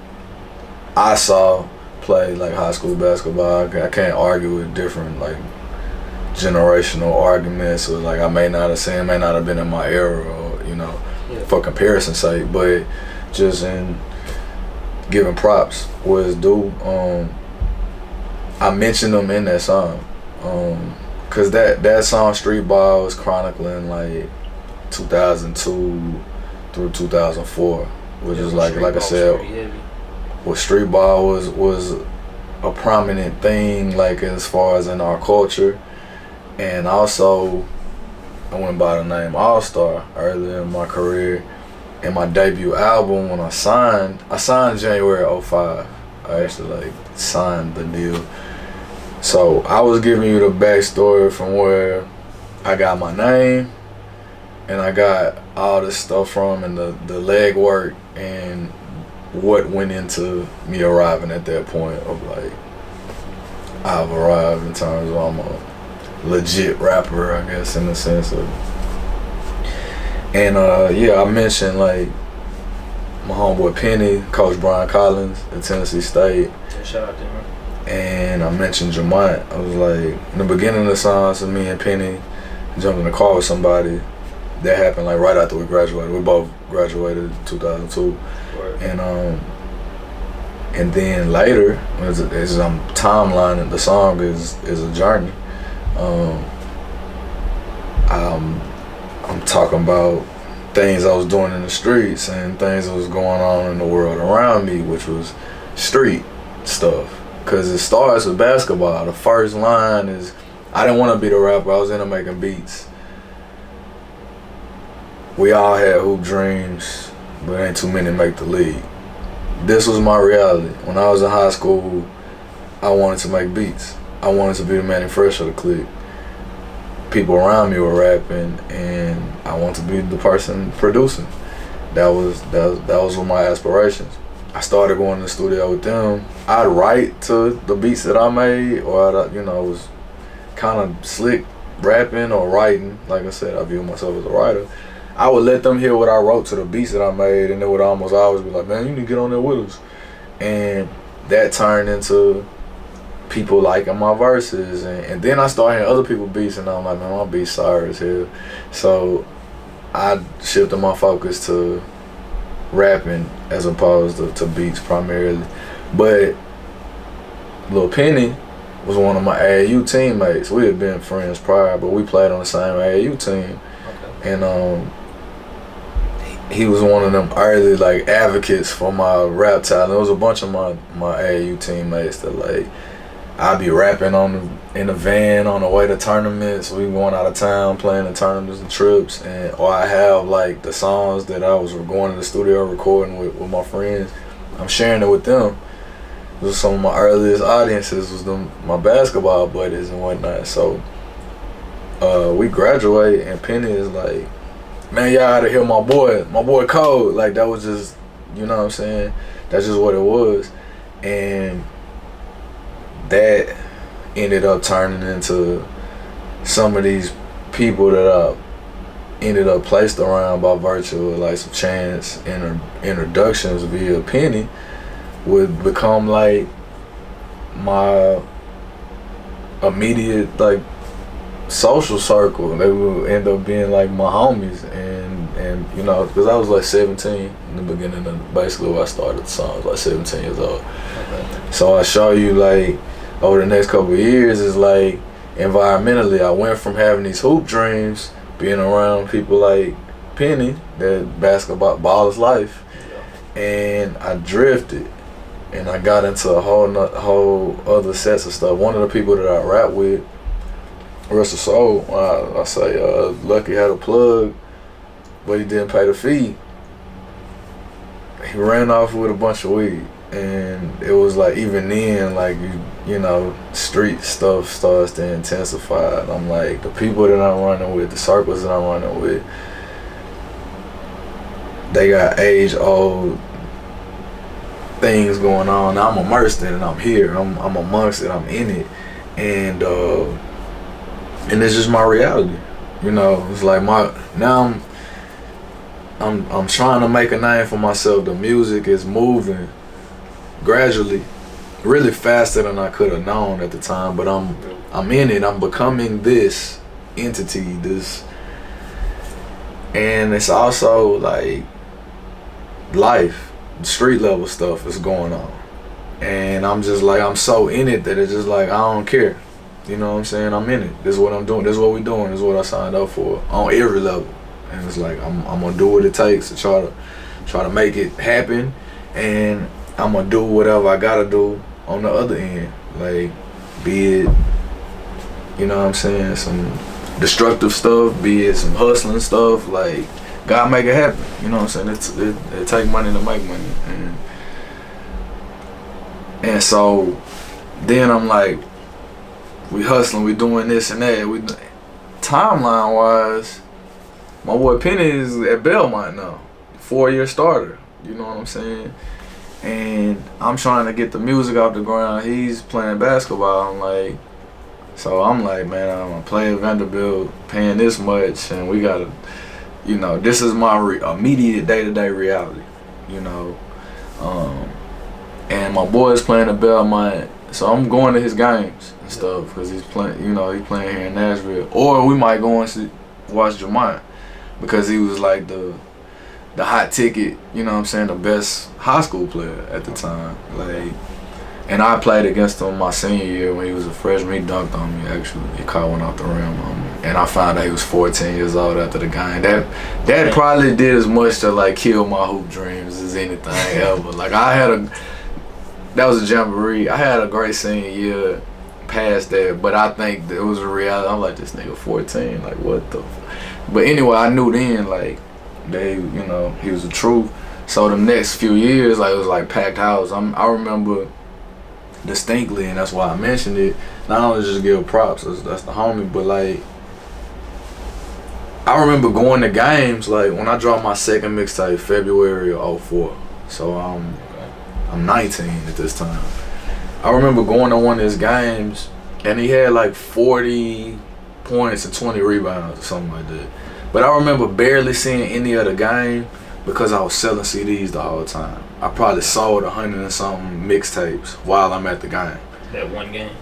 I saw play like high school basketball. I can't argue with different like generational arguments, or like I may not have been in my era, or you know, for comparison's sake, but just in giving props where it's due. I mentioned them in that song, cause that song Streetball was chronicling like 2002 through 2004, which is like I said, what Streetball was a prominent thing like as far as in our culture, and also I went by the name All Star earlier in my career. In my debut album, when I signed January 05. I actually like signed the deal. So I was giving you the backstory from where I got my name, and I got all this stuff from, and the legwork and what went into me arriving at that point of like, I've arrived in terms of I'm a legit rapper, I guess, in the sense of. And I mentioned like my homeboy Penny, Coach Brian Collins at Tennessee State. Yeah, shout out to him. And I mentioned Jamont. I was like, in the beginning of the song, so me and Penny jumped in the car with somebody. That happened like right after we graduated. We both graduated in 2002. Right. And then later, as I'm timelining, the song is a journey. I'm talking about things I was doing in the streets and things that was going on in the world around me, which was street stuff. Cause it starts with basketball. The first line is, I didn't want to be the rapper, I was into making beats. We all had hoop dreams, but ain't too many make the league. This was my reality. When I was in high school, I wanted to make beats. I wanted to be the Manny Fresh of the clique. People around me were rapping, and I wanted to be the person producing. That was one of my aspirations. I started going to the studio with them. I'd write to the beats that I made, or I was kind of slick rapping or writing. Like I said, I view myself as a writer. I would let them hear what I wrote to the beats that I made, and they would almost always be like, man, you need to get on there with us. And that turned into people liking my verses. And then I started hearing other people's beats, and I'm like, man, my beats sorry as hell. So I shifted my focus to rapping as opposed to beats primarily. But Lil Penny was one of my AAU teammates. We had been friends prior, but we played on the same AAU team. Okay. And he was one of them early like advocates for my rap talent. There was a bunch of my AAU teammates that like I be rapping in the van on the way to tournaments. We going out of town playing in tournaments and trips, or I have like the songs that I was going to the studio recording with my friends. I'm sharing it with them. Some of my earliest audiences was my basketball buddies and whatnot. So we graduate and Penny is like, man, y'all gotta hear my boy Code. Like that was just, you know what I'm saying? That's just what it was. And that ended up turning into some of these people that I ended up placed around by virtue of like some chance introductions via Penny would become like my immediate like social circle. They would end up being like my homies, and you know, because I was like 17 in the beginning of basically when I started the song. I was like 17 years old. Okay. So I show you like over the next couple of years is like environmentally I went from having these hoop dreams, being around people like Penny, that basketball is life, and I drifted and I got into a whole other sets of stuff. One of the people that I rap with, Russell Soul, I say Lucky had a plug, but he didn't pay the fee. He ran off with a bunch of weed, and it was like even then, like you know, street stuff starts to intensify. And I'm like, the people that I'm running with, the circles that I'm running with, they got age-old things going on. I'm immersed in it. I'm here. I'm amongst it. I'm in it, and it's just my reality. You know, it's like I'm trying to make a name for myself. The music is moving gradually, really faster than I could have known at the time. But I'm in it. I'm becoming this entity. And it's also like life. Street level stuff is going on, and I'm just like, I'm so in it that it's just like I don't care, you know what I'm saying? I'm in it. This is what I'm doing. This is what we doing. This is what I signed up for on every level, and it's like I'm gonna do what it takes to try to make it happen, and I'm gonna do whatever I gotta do on the other end, like be it, you know what I'm saying, some destructive stuff, be it some hustling stuff, like God make it happen, you know what I'm saying? It take money to make money, and so then I'm like, we hustling, we doing this and that. Timeline wise, my boy Penny is at Belmont now, 4-year starter, you know what I'm saying? And I'm trying to get the music off the ground. He's playing basketball. I'm like, man, I'm gonna play at Vanderbilt, paying this much, and we gotta. You know, this is my immediate day-to-day reality, you know. And my boy's playing at Belmont, so I'm going to his games and stuff because he's playing, you know, he's playing here in Nashville. Or we might go and watch Jamont because he was like the hot ticket, you know what I'm saying, the best high school player at the time. Like, and I played against him my senior year when he was a freshman. He dunked on me, actually. He caught one off the rim on me. And I found out he was 14 years old after the game. That probably did as much to like kill my hoop dreams as anything ever. Like that was a jamboree. I had a great senior year past that, but I think it was a reality. I'm like, this nigga 14, like what the But anyway, I knew then, like, you know, he was the truth. So the next few years, like, it was like packed house. I remember distinctly, and that's why I mentioned it, not only just give props, that's the homie, but like, I remember going to games, like when I dropped my second mixtape, February of 04. So I'm 19 at this time. I remember going to one of his games, and he had like 40 points and 20 rebounds or something like that. But I remember barely seeing any of the game because I was selling CDs the whole time. I probably sold 100 and something mixtapes while I'm at the game. That one game?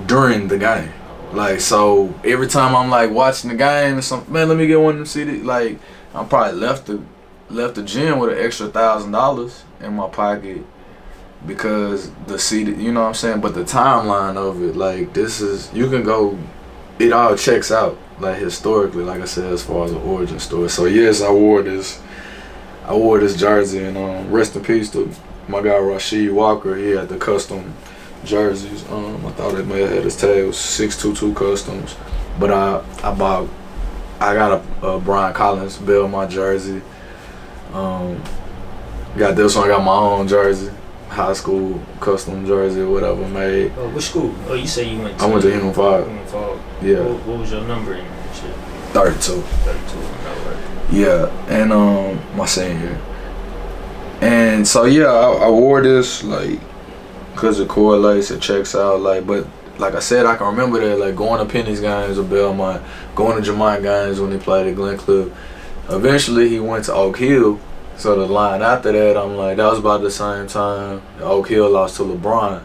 During the game. Like, so every time I'm like watching the game or something, man, let me get one of them CDs. Like, I probably left the gym with an extra $1,000 in my pocket because the CD, you know what I'm saying? But the timeline of it, like, this is, you can go, it all checks out, like, historically, like I said, as far as the origin story. So yes, I wore this jersey, and rest in peace to my guy Rashid Walker. He had the custom jerseys. I thought it may have had his tag. It was 622 Customs. But I got a Brian Collins Belmont jersey. Got this one. I got my own jersey, high school custom jersey or whatever made. Oh, which school? Oh, you say you went to? I went to Human 5. Human 5. Yeah. What was your number in shit? 32. 32. Right. Yeah, and my senior year. And so yeah, I wore this like because it correlates, it checks out. Like, but like I said, I can remember that like going to Penny's games or Belmont, going to Jamont games when he played at Glen Cliff. Eventually, he went to Oak Hill. So the line after that, I'm like, that was about the same time Oak Hill lost to LeBron.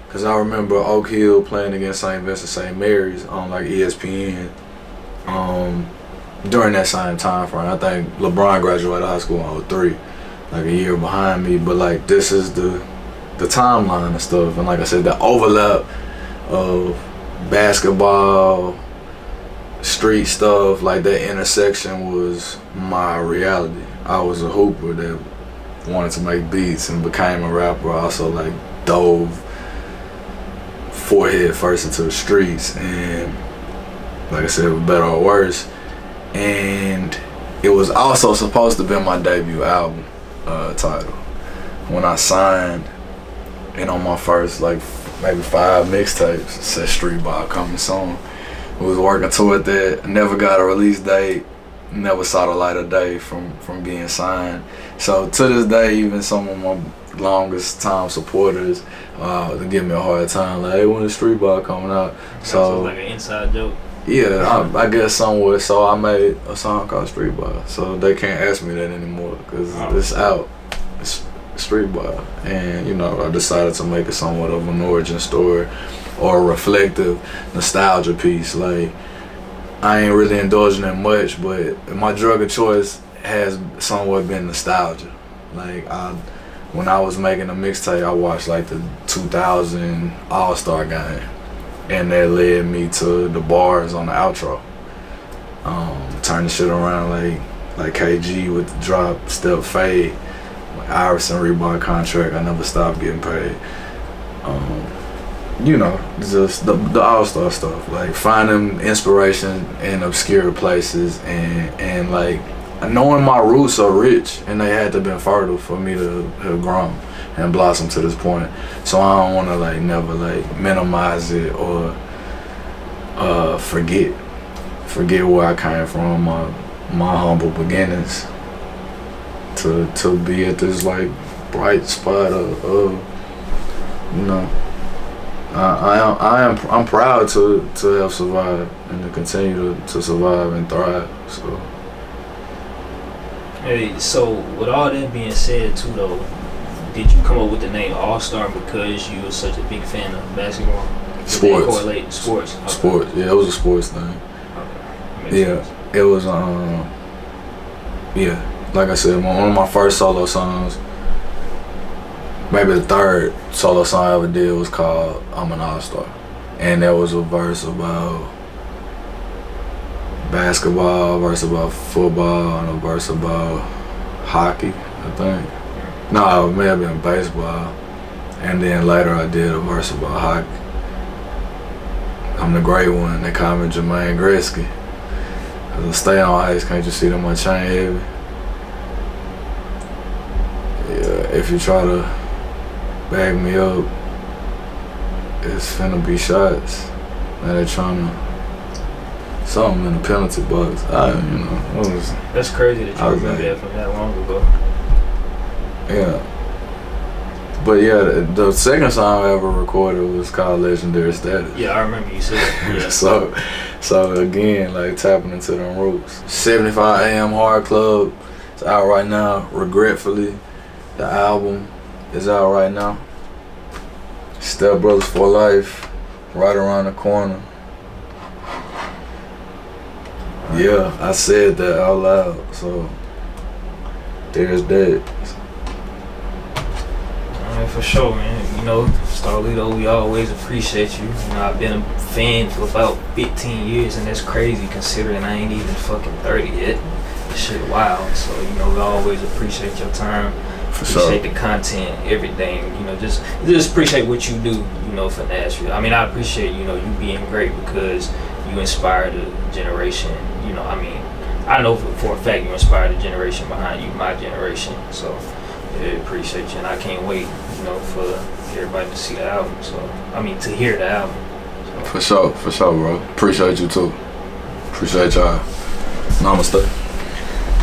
Because I remember Oak Hill playing against St. Vincent St. Mary's on like ESPN during that same time frame. I think LeBron graduated high school in 03, like a year behind me. But like this is the timeline and stuff. And like I said, the overlap of basketball, street stuff, like that intersection was my reality. I was a hooper that wanted to make beats and became a rapper. I also like dove forehead first into the streets, and like I said, for better or worse. And it was also supposed to be my debut album title. When I signed, and on my first like maybe 5 mixtapes, it said Streetball coming soon. We was working toward that. Never got a release date. Never saw the light of day from being signed. So to this day, even some of my longest time supporters they give me a hard time. Like, hey, when is Streetball coming out? So like an inside joke. Yeah, I guess somewhat. So I made a song called Streetball. So they can't ask me that anymore because it's out. It's Streetball, and you know I decided to make it somewhat of an origin story or a reflective nostalgia piece. Like, I ain't really indulging in much, but my drug of choice has somewhat been nostalgia. Like, when I was making a mixtape, I watched like the 2000 All-Star game, and that led me to the bars on the outro. Turn the shit around like KG with the drop, step fade, Iverson Reebok contract, I never stopped getting paid. You know, just the all-star stuff, like finding inspiration in obscure places and like knowing my roots are rich and they had to been fertile for me to have grown and blossomed to this point. So I don't want to like never like minimize it or forget where I came from, my humble beginnings to be at this like bright spot of you know. I'm proud to have survived and to continue to survive and thrive. So. Hey, so with all that being said too though, did you come up with the name All-Star because you were such a big fan of basketball? Sports. Correlate sports. Okay. Sports. Yeah, it was a sports thing. Okay. Yeah, it was yeah, like I said, one of my first solo songs, maybe the third solo song I ever did, was called I'm an All-Star. And there was a verse about basketball, a verse about football, and a verse about hockey, I think. No, it may have been baseball. And then later I did a verse about hockey. I'm the great one, they call me Jermaine Gretzky. Cause I stay on ice, can't you see that my chain heavy? Yeah, if you try to bag me up, it's finna be shots. Now they tryna something in the penalty box. That's crazy that you remember that from that long ago. Yeah. But yeah, the second song I ever recorded was called Legendary Status. Yeah, I remember you said that. Yeah. so again, like tapping into them roots. 75 AM Hard Club, it's out right now. Regretfully, the album is out right now. Stepbrothers for Life, right around the corner. Yeah, I said that out loud, so there's that. Alright, for sure, man. You know, Starlito, we always appreciate you. You know, I've been a fan for about 15 years, and that's crazy considering I ain't even fucking 30 yet. That shit wild. So, you know, we always appreciate your time. Appreciate the content, everything. You know, just appreciate what you do. You know, for Nashville. I mean, I appreciate you being great because you inspired a generation. You know, I mean, I know for a fact you inspired a generation behind you, my generation. So, yeah, appreciate you, and I can't wait. You know, for everybody to see the album. So, I mean, to hear the album. So. For sure, bro. Appreciate you too. Appreciate y'all. Namaste.